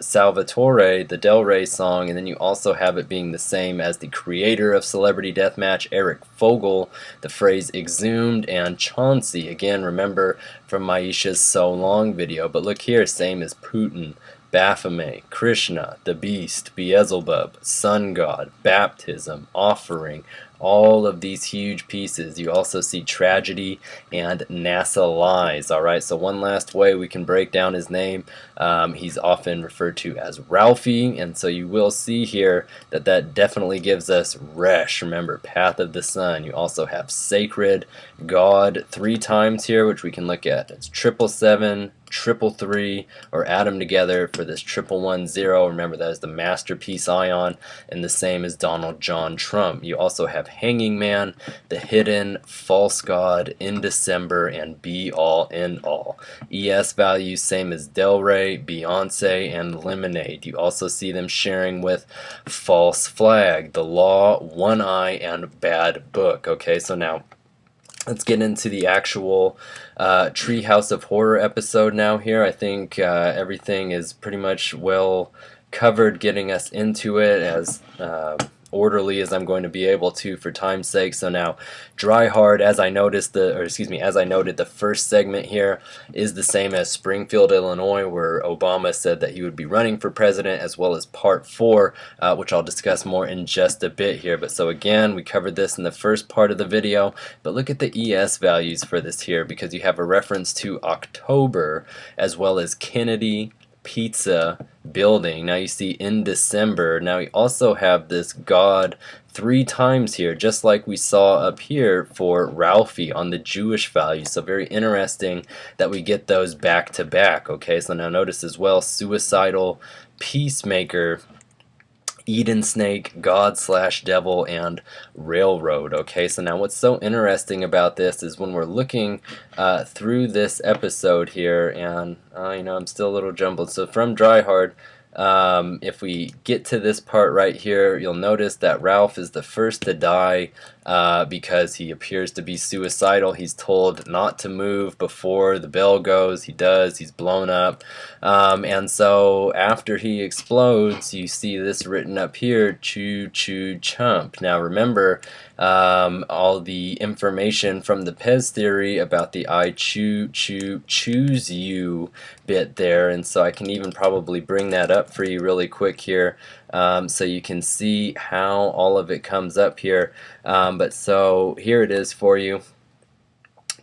Salvatore, the Del Rey song, and then you also have it being the same as the creator of Celebrity Deathmatch, Eric Fogel, the phrase exhumed, and Chauncey. Again, remember from Maisha's So Long video, but look here, same as Putin, Baphomet, Krishna, the Beast, Beelzebub, Sun God, Baptism, Offering, all of these huge pieces. You also see Tragedy and NASA Lies. Alright, so one last way we can break down his name. He's often referred to as Ralphie, and so you will see here that that definitely gives us Resh. Remember, Path of the Sun. You also have Sacred, God, 3 times here, which we can look at. It's 777, 333, or add them together for this 1110. Remember, that is the masterpiece ion, and the same as Donald John Trump. You also have Hanging Man, The Hidden, False God, In December, and Be All in All. ES values same as Del Rey, Beyonce, and Lemonade. You also see them sharing with False Flag, The Law, One Eye, and Bad Book. Okay, so now let's get into the actual Treehouse of Horror episode now here. I think everything is pretty much well covered, getting us into it as orderly as I'm going to be able to for time's sake. So now, Dry Hard, as I noticed as I noted, the first segment here is the same as Springfield, Illinois, where Obama said that he would be running for president, as well as part 4, which I'll discuss more in just a bit here. But so again, we covered this in the first part of the video, but look at the ES values for this here, because you have a reference to October, as well as Kennedy Pizza Building. Now you see in December. Now we also have this God 3 times here, just like we saw up here for Ralphie on the Jewish value. So very interesting that we get those back to back. Okay, so now notice as well, suicidal, peacemaker, Eden Snake, God/Devil, and Railroad. Okay, so now what's so interesting about this is when we're looking through this episode here, and I'm still a little jumbled. So from Dry Hard, if we get to this part right here, you'll notice that Ralph is the first to die because he appears to be suicidal. He's told not to move before the bell goes. He does. He's blown up. And so after he explodes, you see this written up here, Choo Choo Chump. Now remember, all the information from the Pez theory about the I choose you bit there, and so I can even probably bring that up for you really quick here, so you can see how all of it comes up here. But so here it is for you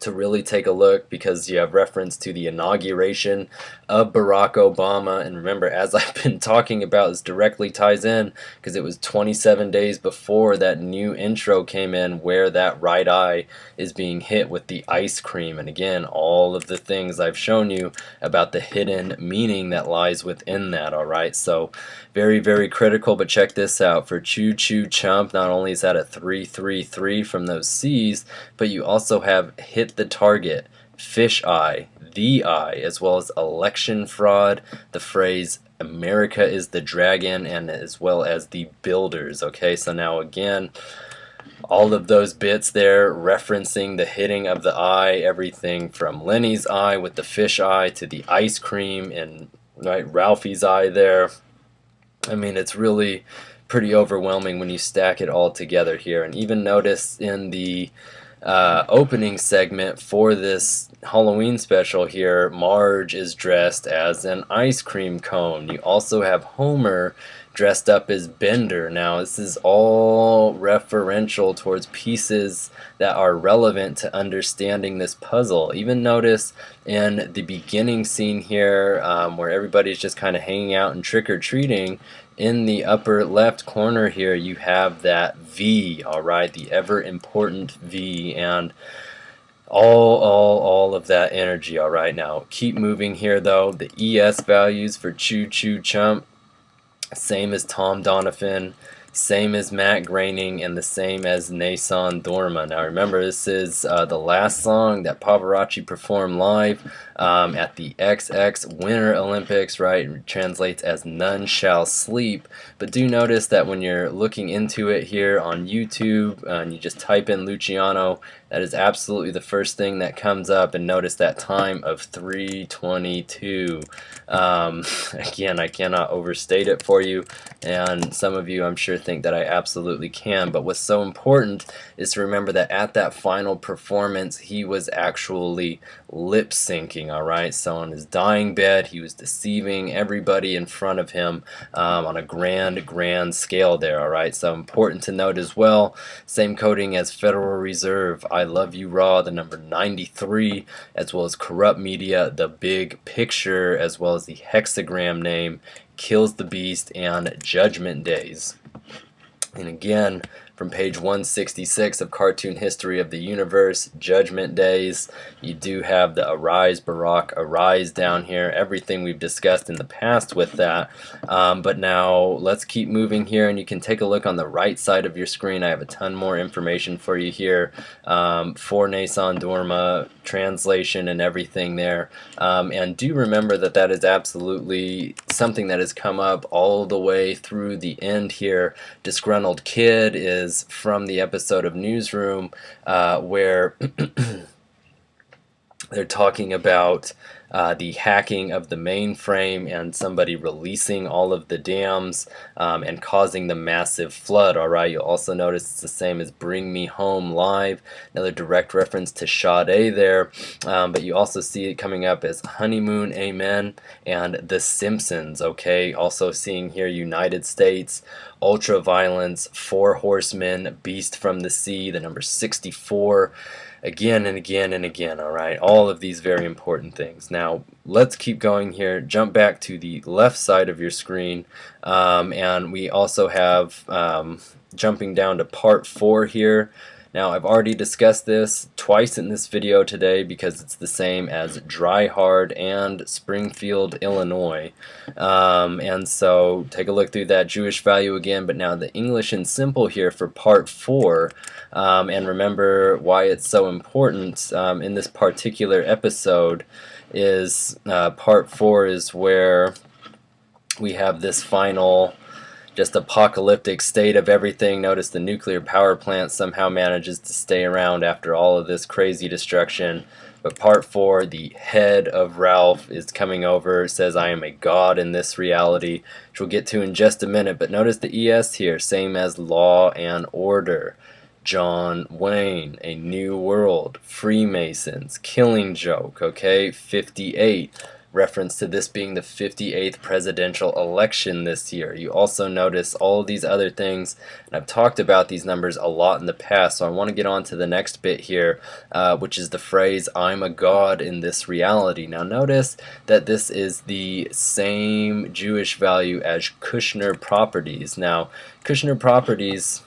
to really take a look, because you have reference to the inauguration of Barack Obama. And remember, as I've been talking about, this directly ties in because it was 27 days before that new intro came in where that right eye is being hit with the ice cream. And again, all of the things I've shown you about the hidden meaning that lies within that. Alright, so very, very critical. But check this out. For Choo Choo Chump, not only is that a 333 from those C's, but you also have hit the target, fish eye, the eye, as well as election fraud, the phrase America is the dragon, and as well as the builders. Okay, so now again, all of those bits there referencing the hitting of the eye, everything from Lenny's eye with the fish eye to the ice cream and Ralphie's eye there. I mean, it's really pretty overwhelming when you stack it all together here. And even notice in the opening segment for this Halloween special here, Marge is dressed as an ice cream cone. You also have Homer dressed up as Bender. Now this is all referential towards pieces that are relevant to understanding this puzzle. Even notice in the beginning scene here, where everybody's just kind of hanging out and trick-or-treating, in the upper left corner here you have that V, alright, the ever important V, and all of that energy. Alright, now keep moving here though. The ES values for Choo Choo Chump, same as Tom Donovan, same as Matt Groening, and the same as Nason Dorma. Now remember, this is the last song that Pavarotti performed live at the XX Winter Olympics, right? It translates as None Shall Sleep. But do notice that when you're looking into it here on YouTube, and you just type in Luciano, that is absolutely the first thing that comes up. And notice that time of 3:22. Again, I cannot overstate it for you, and some of you I'm sure think that I absolutely can. But what's so important is to remember that at that final performance he was actually lip syncing. Alright, so on his dying bed he was deceiving everybody in front of him on a grand scale there. Alright, so important to note as well, same coding as Federal Reserve, I Love You Raw, the number 93, as well as Corrupt Media, the Big Picture, as well as the hexagram name, Kills the Beast, and Judgment Days. And again, from page 166 of Cartoon History of the Universe, Judgment Days, you do have the Arise Barack, Arise down here, everything we've discussed in the past with that. But now let's keep moving here, and you can take a look on the right side of your screen. I have a ton more information for you here for Nason Dorma, translation and everything there. And do remember that that is absolutely something that has come up all the way through the end here. Disgruntled Kid is from the episode of Newsroom where They're talking about the hacking of the mainframe and somebody releasing all of the dams and causing the massive flood. Alright, you'll also notice it's the same as Bring Me Home Live, another direct reference to Sade there, but you also see it coming up as Honeymoon Amen and The Simpsons. Okay, also seeing here United States, Ultraviolence, Four Horsemen, Beast from the Sea, the number 64, again and again and again. Alright, all of these very important things. Now let's keep going here. Jump back to the left side of your screen, and we also have jumping down to part 4 here. Now I've already discussed this twice in this video today because it's the same as Dry Hard and Springfield, Illinois. And so take a look through that Jewish value again, but now the English and simple here for part 4. And remember why it's so important in this particular episode is part 4 is where we have this final just apocalyptic state of everything. Notice the nuclear power plant somehow manages to stay around after all of this crazy destruction. But part 4, the head of Ralph is coming over, says I am a god in this reality, which we'll get to in just a minute. But notice the ES here, same as Law and Order, John Wayne, A New World, Freemasons, Killing Joke, okay, 58. Reference to this being the 58th presidential election this year. You also notice all of these other things, and I've talked about these numbers a lot in the past, so I want to get on to the next bit here, which is the phrase, I'm a god in this reality. Now notice that this is the same Jewish value as Kushner Properties. Now, Kushner Properties,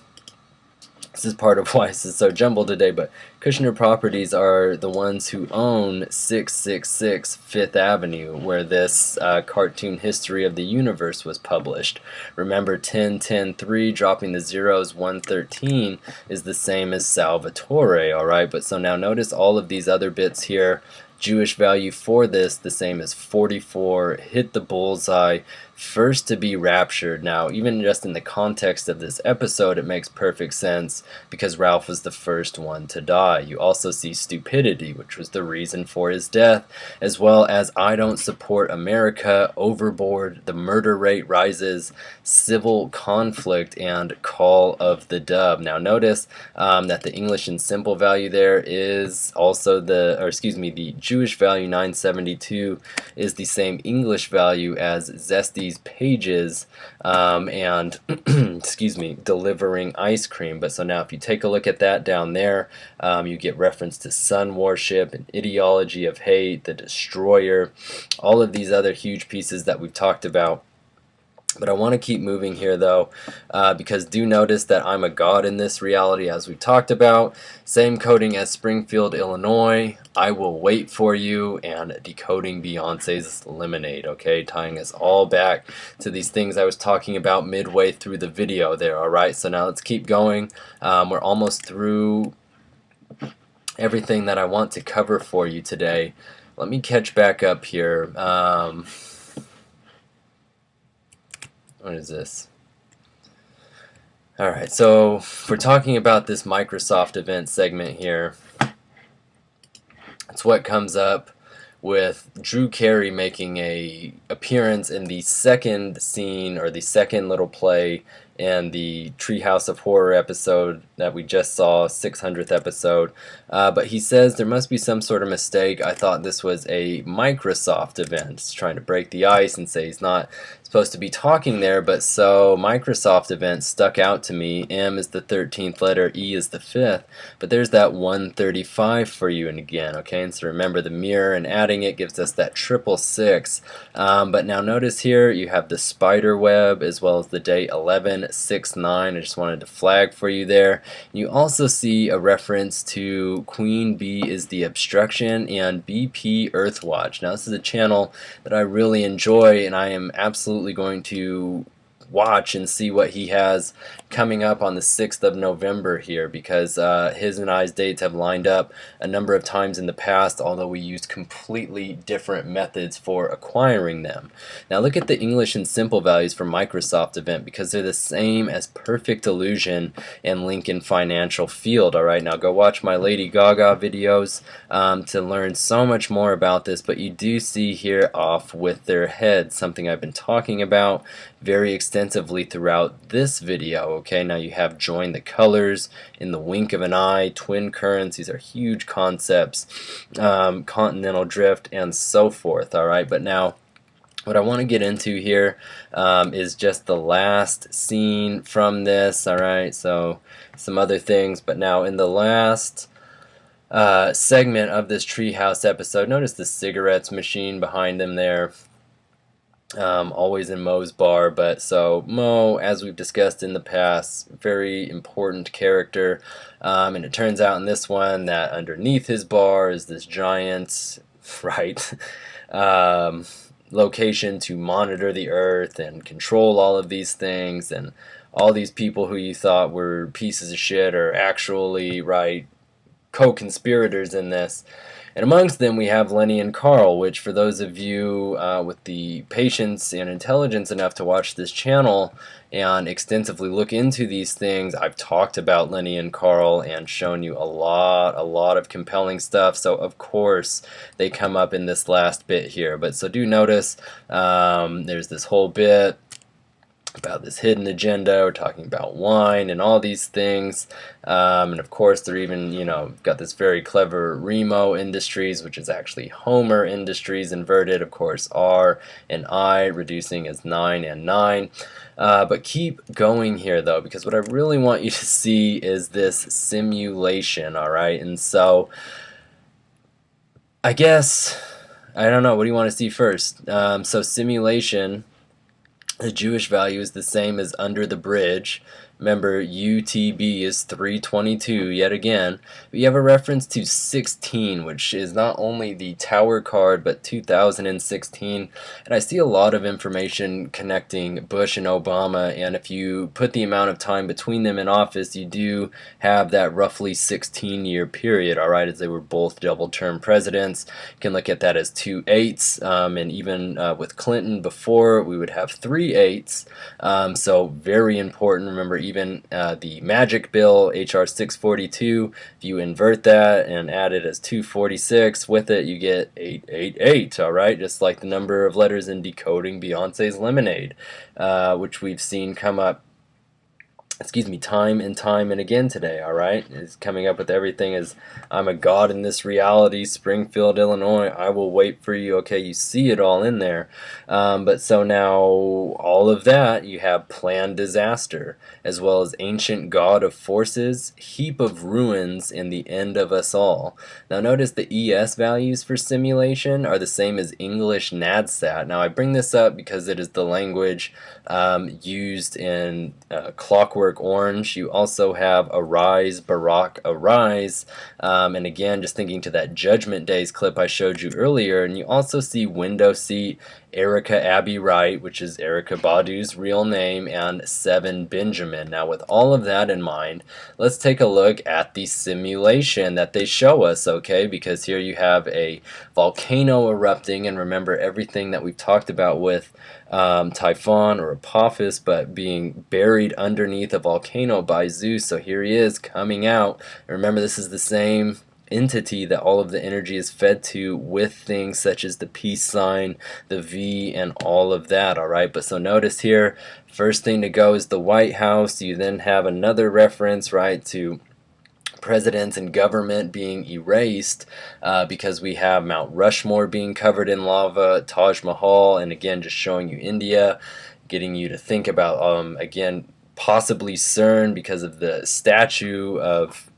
this is part of why this is so jumbled today, but Kushner Properties are the ones who own 666 Fifth Avenue, where this cartoon history of the universe was published. Remember 10-10-3, dropping the zeros, 113 is the same as Salvatore, alright? But so now notice all of these other bits here. Jewish value for this, the same as 44, hit the bullseye, first to be raptured. Now, even just in the context of this episode, it makes perfect sense because Ralph was the first one to die. You also see stupidity, which was the reason for his death, as well as I don't support America, overboard, the murder rate rises, civil conflict, and call of the dove. Now, notice that the English and simple value there is also the Jewish value 972 is the same English value as Zesty's pages and excuse me, delivering ice cream. But so now if you take a look at that down there, you get reference to sun worship and ideology of hate, the destroyer, all of these other huge pieces that we've talked about. But I want to keep moving here though, because do notice that I'm a god in this reality, as we've talked about. Same coding as Springfield, Illinois, I Will Wait For You, and decoding Beyonce's Lemonade, okay? Tying us all back to these things I was talking about midway through the video there, alright? So now let's keep going. We're almost through everything that I want to cover for you today. Let me catch back up here. What is this? Alright, so we're talking about this Microsoft event segment here. It's what comes up with Drew Carey making a appearance in the second scene, or the second little play in the Treehouse of Horror episode that we just saw, 600th episode. But he says there must be some sort of mistake. I thought this was a Microsoft event. He's trying to break the ice and say he's not supposed to be talking there, but so Microsoft event stuck out to me. M is the 13th letter, E is the 5th, but there's that 135 for you and again, okay? And so remember the mirror and adding it gives us that 666. But now notice here you have the spider web as well as the date 11/6/9. I just wanted to flag for you there. You also see a reference to Queen Bee is the obstruction and BP Earthwatch. Now this is a channel that I really enjoy, and I am absolutely going to watch and see what he has coming up on the 6th of November here, because his and I's dates have lined up a number of times in the past, although we used completely different methods for acquiring them. Now look at the English and simple values for Microsoft event, because they're the same as Perfect Illusion and Lincoln Financial Field. Alright, now go watch my Lady Gaga videos to learn so much more about this, but you do see here off with their heads, something I've been talking about very extensively throughout this video. Okay, now you have join the colors in the wink of an eye, twin currents, these are huge concepts, continental drift, and so forth. Alright, but now what I want to get into here is just the last scene from this. Alright, so some other things, but now in the last segment of this Treehouse episode, notice the cigarettes machine behind them there. Always in Moe's bar, but so Moe, as we've discussed in the past, very important character, and it turns out in this one that underneath his bar is this giant, right, location to monitor the earth and control all of these things, and all these people who you thought were pieces of shit are actually, right, co-conspirators in this. And amongst them we have Lenny and Carl, which for those of you with the patience and intelligence enough to watch this channel and extensively look into these things, I've talked about Lenny and Carl and shown you a lot of compelling stuff. So of course they come up in this last bit here. But so do notice there's this whole bit about this hidden agenda. We're talking about wine and all these things, and of course they're even, you know, got this very clever Remo Industries, which is actually Homer Industries inverted, of course R and I reducing as 9 and 9. But keep going here though, because what I really want you to see is this simulation. Alright, and so I guess, I don't know, what do you want to see first? So simulation, the Jewish value is the same as under the bridge. Remember, UTB is 322 yet again. We have a reference to 16, which is not only the tower card, but 2016. And I see a lot of information connecting Bush and Obama, and if you put the amount of time between them in office, you do have that roughly 16-year period, alright, as they were both double-term presidents. You can look at that as 2 8s, and even with Clinton before, we would have 3 8s. So very important. Remember, even the magic bill, HR 642, if you invert that and add it as 246 with it, you get 888, alright? Just like the number of letters in Decoding Beyonce's Lemonade, which we've seen come up, excuse me, time and time and again today. Alright, is coming up with everything as I'm a god in this reality, Springfield, Illinois, I will wait for you. Okay, you see it all in there. But so now all of that, you have planned disaster, as well as ancient god of forces, heap of ruins, and the end of us all. Now notice the ES values for simulation are the same as English NADSAT. Now I bring this up because it is the language used in Clockwork Orange. You also have Arise, Barack, Arise, and again, just thinking to that Judgment Days clip I showed you earlier, and you also see Window Seat, Erica Abbey Wright, which is Erica Badu's real name, and 7 Benjamin. Now with all of that in mind, let's take a look at the simulation that they show us, okay? Because here you have a volcano erupting, and remember everything that we've talked about with Typhon or Apophis, but being buried underneath a volcano by Zeus. So here he is coming out. Remember, this is the same entity that all of the energy is fed to, with things such as the peace sign, the V, and all of that. Alright, but so notice here, first thing to go is the White House. You then have another reference, right, to presidents and government being erased, because we have Mount Rushmore being covered in lava, Taj Mahal, and again just showing you India, getting you to think about again possibly CERN because of the statue of,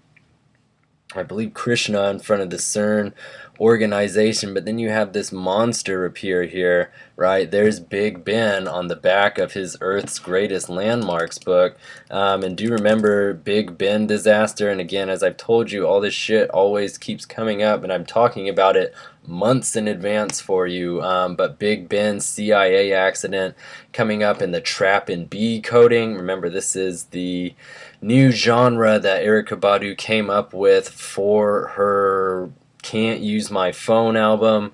I believe, Krishna in front of the CERN organization. But then you have this monster appear here, right? There's Big Ben on the back of his Earth's Greatest Landmarks book, and do remember Big Ben disaster. And again, as I've told you, all this shit always keeps coming up, and I'm talking about it months in advance for you. But Big Ben CIA accident coming up in the Trap and B coding. Remember, this is the new genre that Erykah Badu came up with for her Can't Use My Phone album.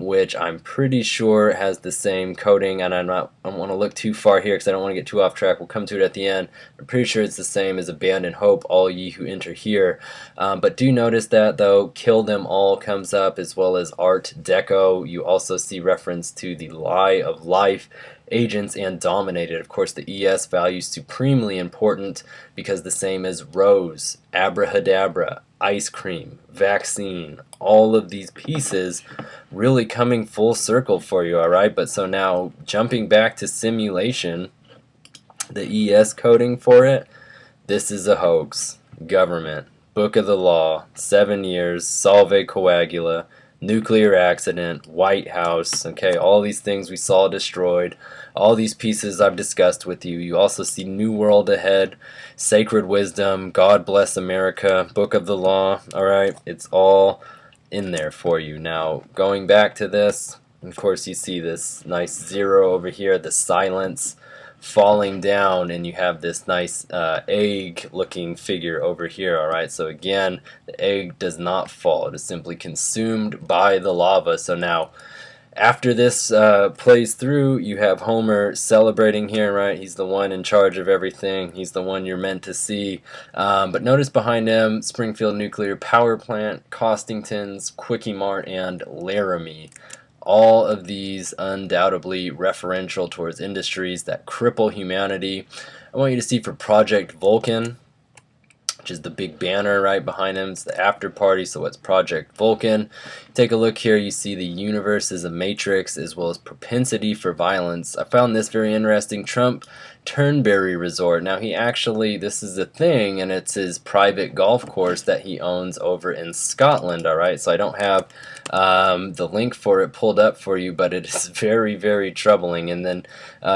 Which I'm pretty sure has the same coding, and I don't want to look too far here because I don't want to get too off track. We'll come to it at the end. I'm pretty sure it's the same as Abandon Hope, All Ye Who Enter Here. But do notice that, though, Kill Them All comes up, as well as Art Deco. You also see reference to the Lie of Life, Agents, and Dominated. Of course, the ES value is supremely important because the same as Rose, Abrahadabra, Ice Cream, Vaccine, all of these pieces really coming full circle for you, alright? But so now, jumping back to Simulation, the ES coding for it, this is a hoax. Government, Book of the Law, 7 years, Solve Coagula, nuclear accident, White House, okay, all these things we saw destroyed, all these pieces I've discussed with you. You also see New World Ahead, Sacred Wisdom, God Bless America, Book of the Law, alright, it's all in there for you. Now, going back to this, of course you see this nice zero over here, the silence falling down, and you have this nice egg looking figure over here, alright? So again, the egg does not fall, it is simply consumed by the lava. So now, after this plays through, you have Homer celebrating here, right? He's the one in charge of everything. He's the one you're meant to see. But notice behind him, Springfield Nuclear Power Plant, Costington's, Quickie Mart, and Laramie. All of these undoubtedly referential towards industries that cripple humanity. I want you to see for Project Vulcan, which is the big banner right behind him. It's the after party, so it's Project Vulcan. Take a look here, you see the universe is a matrix as well as propensity for violence. I found this very interesting. Trump Turnberry Resort. Now he actually, this is a thing, and it's his private golf course that he owns over in Scotland, alright? So I don't have the link for it pulled up for you, but it is very, very troubling. And then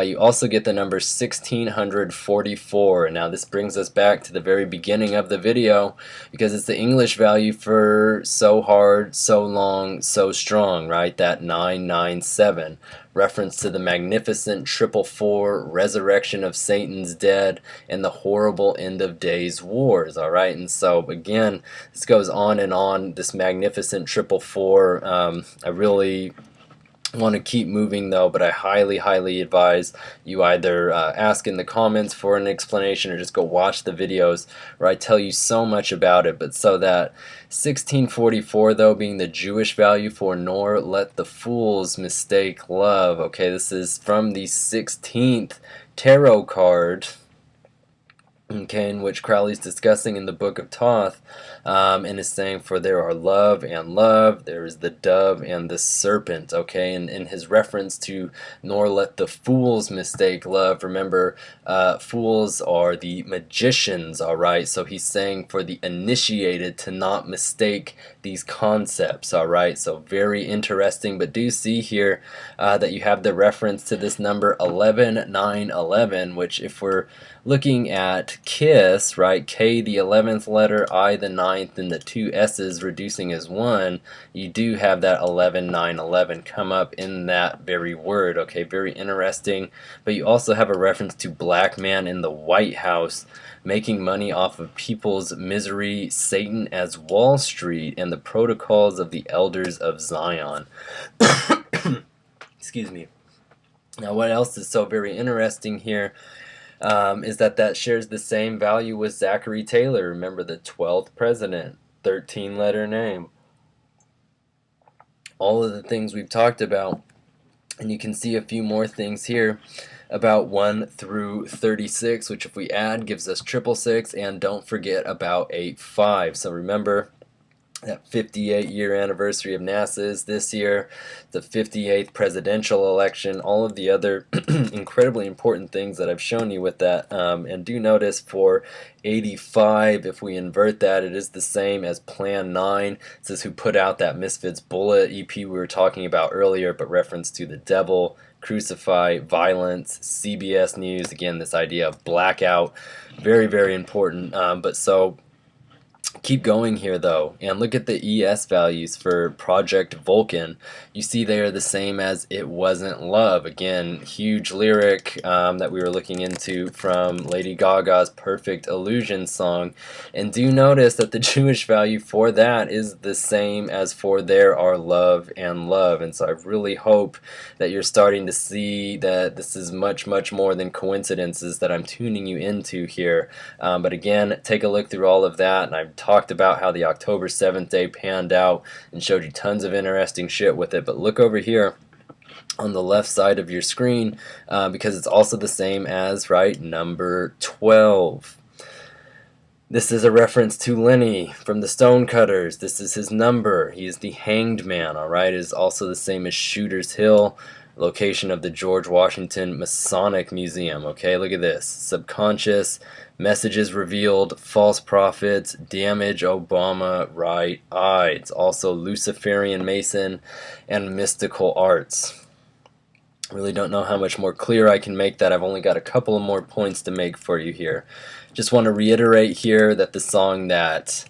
you also get the number 1644. Now this brings us back to the very beginning of the video, because it's the English value for so hard, so long, so strong, right? That 997. Reference to the magnificent 444, resurrection of Satan's dead, and the horrible end of days wars, alright? And so again, this goes on and on, this magnificent 444. I really want to keep moving though, but I highly advise you either ask in the comments for an explanation or just go watch the videos where I tell you so much about it. But so that 1644 though being the Jewish value for nor let the fools mistake love. Okay, this is from the 16th tarot card, okay, in which Crowley's discussing in the Book of Thoth, and is saying, for there are love and love, there is the dove and the serpent, okay, and in his reference to nor let the fools mistake love, remember, fools are the magicians, alright, so he's saying for the initiated to not mistake these concepts, alright, so very interesting. But do see here that you have the reference to this number 11911, which if we're looking at KISS, right, K the 11th letter, I the 9th, and the two S's reducing as 1, you do have that 11911 come up in that very word, okay, very interesting. But you also have a reference to black man in the White House making money off of people's misery, Satan as Wall Street, and the protocols of the elders of Zion. Excuse me. Now what else is so very interesting here is that shares the same value with Zachary Taylor. Remember, the 12th president, 13-letter name. All of the things we've talked about, and you can see a few more things here about 1 through 36, which if we add gives us 666, and don't forget about 85. So remember, that 58-year anniversary of NASA is this year, the 58th presidential election, all of the other incredibly important things that I've shown you with that. And do notice for 85, if we invert that, it is the same as Plan 9. It says who put out that Misfits Bullet EP we were talking about earlier, but reference to the devil, crucify, violence, CBS News, again, this idea of blackout, very, very important. But so Keep going here though, and look at the ES values for Project Vulcan. You see they are the same as It Wasn't Love. Again, huge lyric that we were looking into from Lady Gaga's Perfect Illusion song. And do notice that the Jewish value for that is the same as for There Are Love and Love. And so I really hope that you're starting to see that this is much, much more than coincidences that I'm tuning you into here. But again, take a look through all of that, and I've talked about how the October 7th day panned out and showed you tons of interesting shit with it. But look over here on the left side of your screen because it's also the same as, right, number 12. This is a reference to Lenny from the Stonecutters. This is his number. He is the Hanged Man, alright? It is also the same as Shooter's Hill, location of the George Washington Masonic Museum. Okay, look at this. Subconscious, messages revealed, false prophets, damage Obama right eye. It's also Luciferian Mason and mystical arts. Really don't know how much more clear I can make that. I've only got a couple of more points to make for you here. Just want to reiterate here that the song that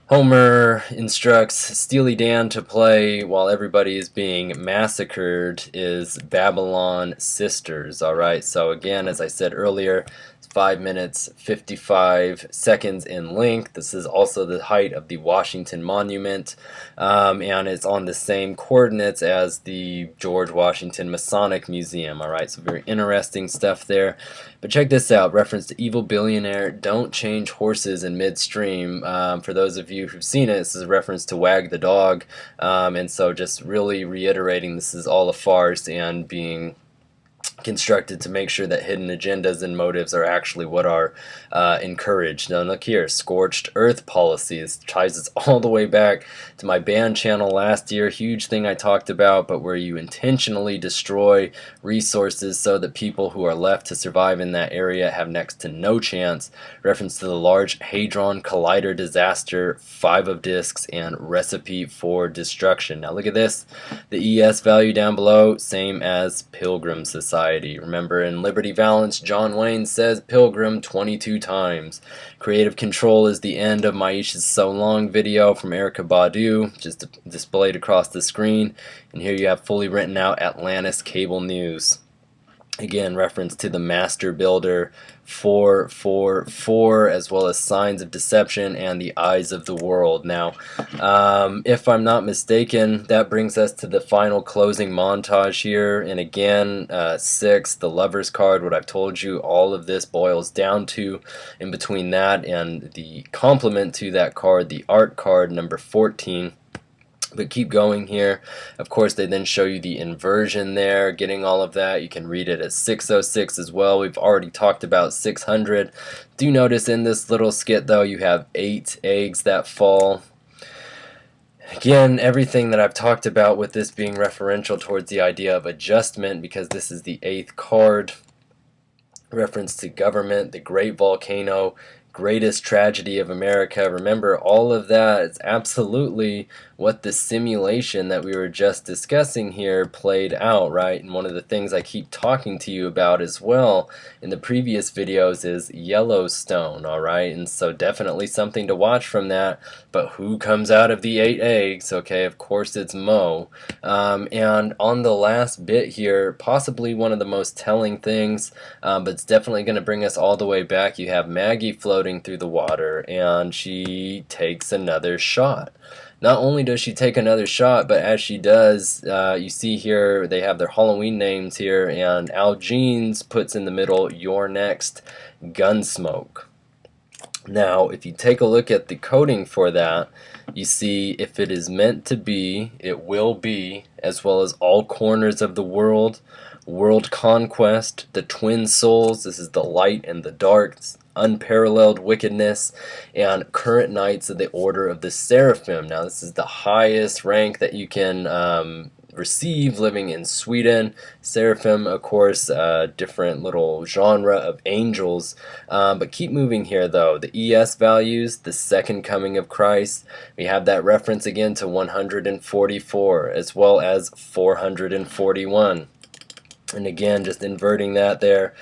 Homer instructs Steely Dan to play while everybody is being massacred is Babylon Sisters, alright? So again, as I said earlier, it's 5 minutes 55 seconds in length. This is also the height of the Washington Monument, and it's on the same coordinates as the George Washington Masonic Museum, alright? So very interesting stuff there. But check this out, reference to Evil Billionaire, don't change horses in midstream. For those of you who've seen it, this is a reference to Wag the Dog, and so just really reiterating this is all a farce and being constructed to make sure that hidden agendas and motives are actually what are encouraged. Now look here, scorched earth policies ties us all the way back to my band channel last year, huge thing I talked about, but where you intentionally destroy resources so that people who are left to survive in that area have next to no chance. Reference to the Large Hadron Collider disaster, 5 of discs, and Recipe for Destruction. Now look at this, the ES value down below, same as Pilgrim Society. Remember in Liberty Valance, John Wayne says Pilgrim 22 times. Creative Control is the end of Maisha's So Long video from Erykah Badu, just displayed across the screen. And here you have fully written out Atlantis Cable News. Again, reference to the Master Builder 444, as well as Signs of Deception and the Eyes of the World. Now, if I'm not mistaken, that brings us to the final closing montage here. And again, 6, the Lover's card, what I've told you, all of this boils down to, in between that and the complement to that card, the Art card, number 14. But keep going here. Of course, they then show you the inversion there, getting all of that. You can read it as 606 as well. We've already talked about 600. Do notice in this little skit, though, you have 8 eggs that fall. Again, everything that I've talked about with this being referential towards the idea of adjustment, because this is the 8th card. Reference to government, the Great Volcano, greatest tragedy of America. Remember, all of that is absolutely what the simulation that we were just discussing here played out, right? And one of the things I keep talking to you about as well in the previous videos is Yellowstone, alright? And so definitely something to watch from that. But who comes out of the 8 eggs? Okay, of course it's Mo. And on the last bit here, possibly one of the most telling things, but it's definitely going to bring us all the way back. You have Maggie floating through the water, and she takes another shot. Not only does she take another shot, but as she does, you see here they have their Halloween names here, and Al Jeans puts in the middle, "You're next, Gunsmoke." Now, if you take a look at the coding for that, you see if it is meant to be, it will be, as well as all corners of the world, world conquest, the twin souls, this is the light and the dark, unparalleled wickedness, and current knights of the Order of the Seraphim. Now this is the highest rank that you can receive living in Sweden. Seraphim, of course, different little genre of angels. But keep moving here though. The ES values, the second coming of Christ. We have that reference again to 144 as well as 441. And again, just inverting that there.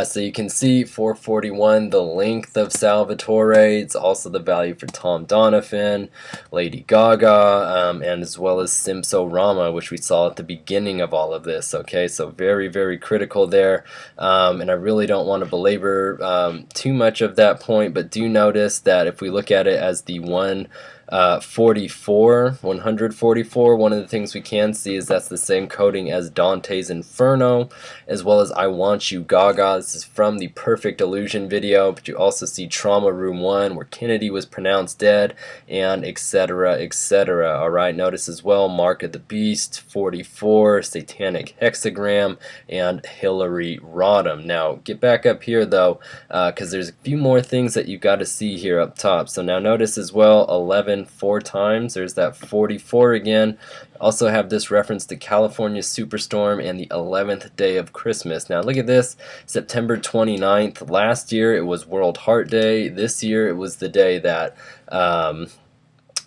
So you can see 441, the length of Salvatore. It's also the value for Tom Donovan, Lady Gaga, and as well as Simsorama, which we saw at the beginning of all of this. Okay, so very, very critical there. And I really don't want to belabor too much of that point, but do notice that if we look at it as the 144, one of the things we can see is that's the same coding as Dante's Inferno, as well as I Want You Gaga. This is from the Perfect Illusion video, but you also see Trauma Room 1, where Kennedy was pronounced dead, and etc., etc. Alright, notice as well Mark of the Beast, 44, Satanic Hexagram, and Hillary Rodham. Now, get back up here though, because there's a few more things that you've got to see here up top. So now notice as well 11 4 times. There's that 44 again. Also have this reference to California Superstorm and the 11th day of Christmas. Now look at this, September 29th. Last year it was World Heart Day. This year it was the day that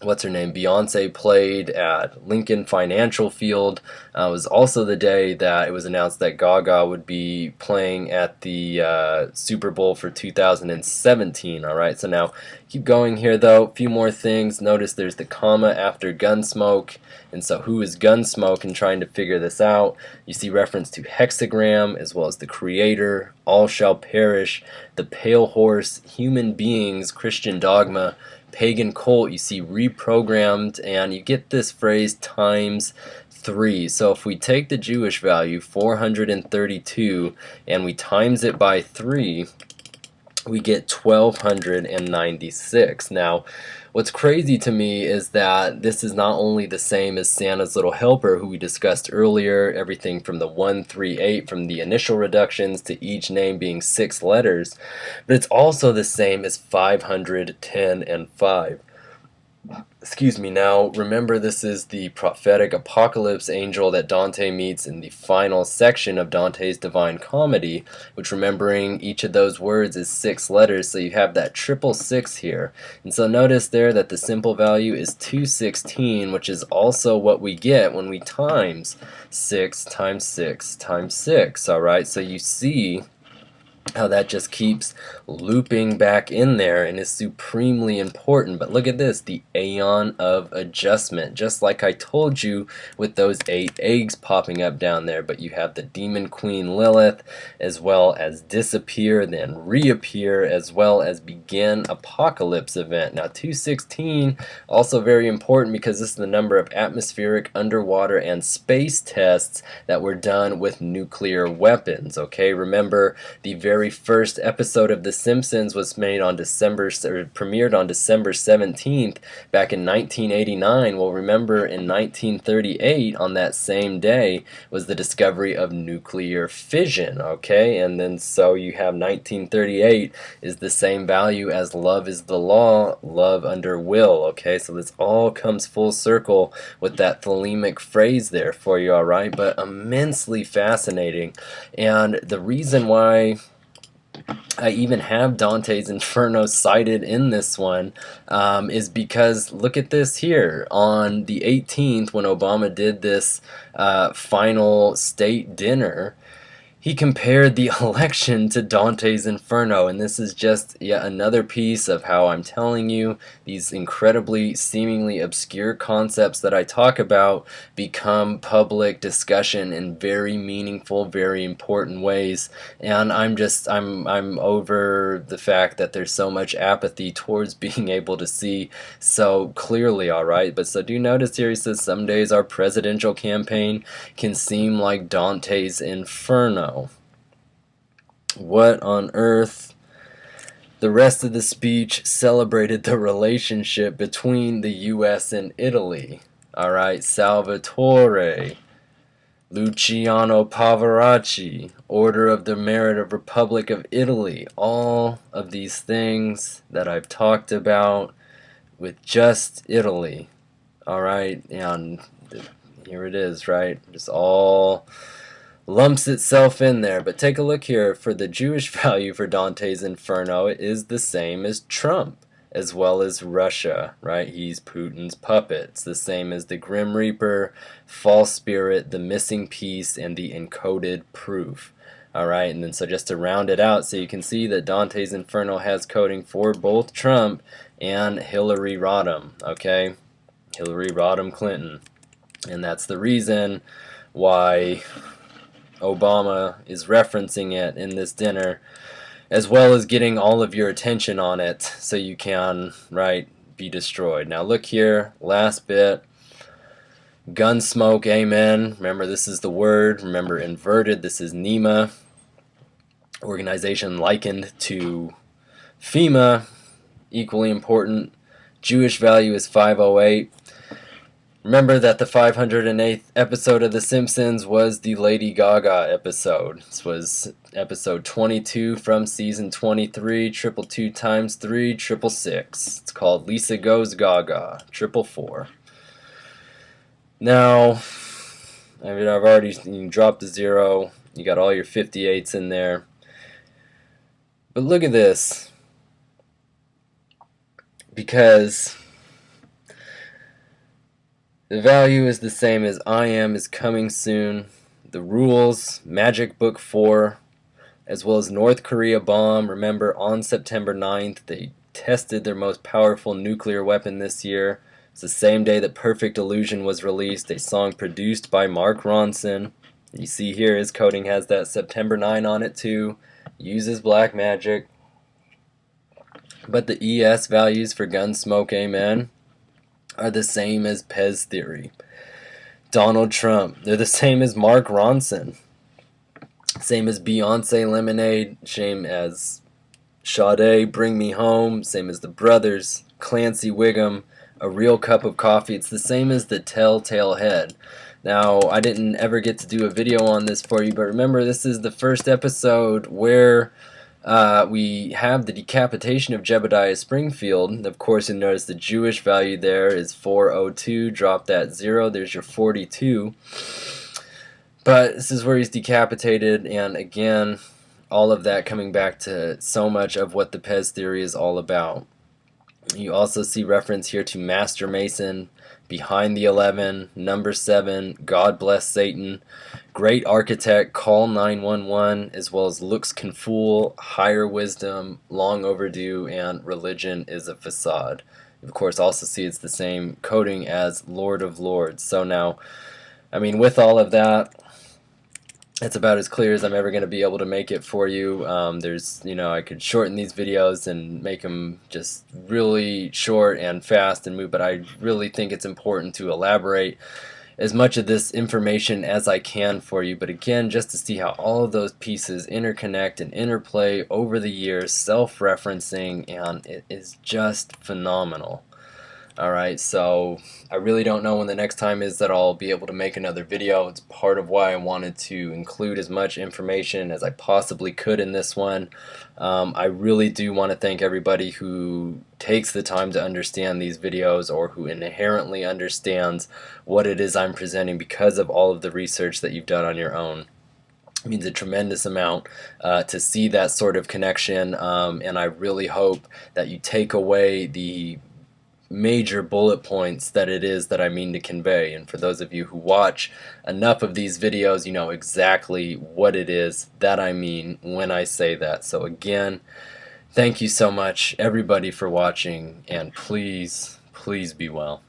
what's her name, Beyonce played at Lincoln Financial Field. It was also the day that it was announced that Gaga would be playing at the Super Bowl for 2017. Alright, so now keep going here though. A few more things. Notice there's the comma after Gunsmoke. And so who is Gunsmoke, and trying to figure this out. You see reference to Hexagram, as well as the Creator, All Shall Perish, the Pale Horse, Human Beings, Christian Dogma, Pagan Cult. You see reprogrammed, and you get this phrase times 3. So if we take the Jewish value 432 and we times it by 3, we get 1296. Now what's crazy to me is that this is not only the same as Santa's Little Helper, who we discussed earlier, everything from the 138 from the initial reductions to each name being 6 letters, but it's also the same as 510 and 5. Excuse me. Now remember, this is the prophetic apocalypse angel that Dante meets in the final section of Dante's Divine Comedy, which, remembering, each of those words is 6 letters, so you have that 666 here. And so notice there that the simple value is 216, which is also what we get when we times 6 times 6 times 6. Alright, so you see how that just keeps looping back in there and is supremely important. But look at this, the aeon of adjustment, just like I told you with those 8 eggs popping up down there. But you have the demon queen Lilith, as well as disappear, then reappear, as well as begin apocalypse event. Now 216, also very important, because this is the number of atmospheric, underwater, and space tests that were done with nuclear weapons. Okay, remember the very first episode of The Simpsons was made on premiered on December 17th back in 1989. Well, remember in 1938, on that same day, was the discovery of nuclear fission. Okay, and then so you have 1938 is the same value as love is the law, love under will. Okay, so this all comes full circle with that thelemic phrase there for you. Alright, but immensely fascinating. And the reason why I even have Dante's Inferno cited in this one is because look at this here. On the 18th, when Obama did this final state dinner, he compared the election to Dante's Inferno, and this is just yet another piece of how I'm telling you these incredibly, seemingly obscure concepts that I talk about become public discussion in very meaningful, very important ways. And I'm over the fact that there's so much apathy towards being able to see so clearly. Alright, but so do notice here he says some days our presidential campaign can seem like Dante's Inferno. What on earth? The rest of the speech celebrated the relationship between the US and Italy. Alright, Salvatore, Luciano Pavarotti, Order of the Merit of Republic of Italy. All of these things that I've talked about with just Italy. Alright, and here it is, right? Just all lumps itself in there. But take a look here. For the Jewish value for Dante's Inferno, it is the same as Trump. as well as Russia, right? He's Putin's puppet. It's the same as the Grim Reaper, False Spirit, the Missing Piece, and the Encoded Proof. Alright, and then so just to round it out, so you can see that Dante's Inferno has coding for both Trump and Hillary Rodham, okay? Hillary Rodham Clinton. And that's the reason why Obama is referencing it in this dinner, as well as getting all of your attention on it so you can, right, be destroyed. Now look here, last bit. Gunsmoke, amen. Remember, this is the word. Remember, inverted, this is NEMA. Organization likened to FEMA. Equally important. Jewish value is 508. Remember that the 508th episode of The Simpsons was the Lady Gaga episode. This was episode 22 from season 23, 222 times 3, 666. It's called Lisa Goes Gaga, 444. Now, I mean, I've already dropped the 0. You got all your 58s in there. But look at this. Because the value is the same as I Am is Coming Soon. The rules, Magic Book 4, as well as North Korea bomb. Remember, on September 9th, they tested their most powerful nuclear weapon this year. It's the same day that Perfect Illusion was released, a song produced by Mark Ronson. You see here his coding has that September 9 on it too. Uses black magic. But the ES values for Gunsmoke, amen, are the same as Pez Theory. Donald Trump, they're the same as Mark Ronson. Same as Beyonce Lemonade, same as Sade, Bring Me Home, same as the Brothers, Clancy Wiggum, A Real Cup of Coffee. It's the same as the Telltale Head. Now, I didn't ever get to do a video on this for you, but remember, this is the first episode where we have the decapitation of Jebediah Springfield. Of course, you notice the Jewish value there is 402. Drop that 0. There's your 42. But this is where he's decapitated, and again, all of that coming back to so much of what the Pez Theory is all about. You also see reference here to Master Mason, Behind the 11, Number 7, God Bless Satan, Great Architect, Call 911, as well as Looks Can Fool, Higher Wisdom, Long Overdue, and Religion is a Facade. You of course also see it's the same coding as Lord of Lords. So now, I mean, with all of that, it's about as clear as I'm ever going to be able to make it for you. I could shorten these videos and make them just really short and fast and move, but I really think it's important to elaborate as much of this information as I can for you. But again, just to see how all of those pieces interconnect and interplay over the years, self-referencing, and it is just phenomenal. Alright, so I really don't know when the next time is that I'll be able to make another video. It's part of why I wanted to include as much information as I possibly could in this one. I really do want to thank everybody who takes the time to understand these videos, or who inherently understands what it is I'm presenting because of all of the research that you've done on your own. It means a tremendous amount to see that sort of connection, and I really hope that you take away the major bullet points that it is that I mean to convey. And for those of you who watch enough of these videos, you know exactly what it is that I mean when I say that. So again, thank you so much everybody for watching, and please, please be well.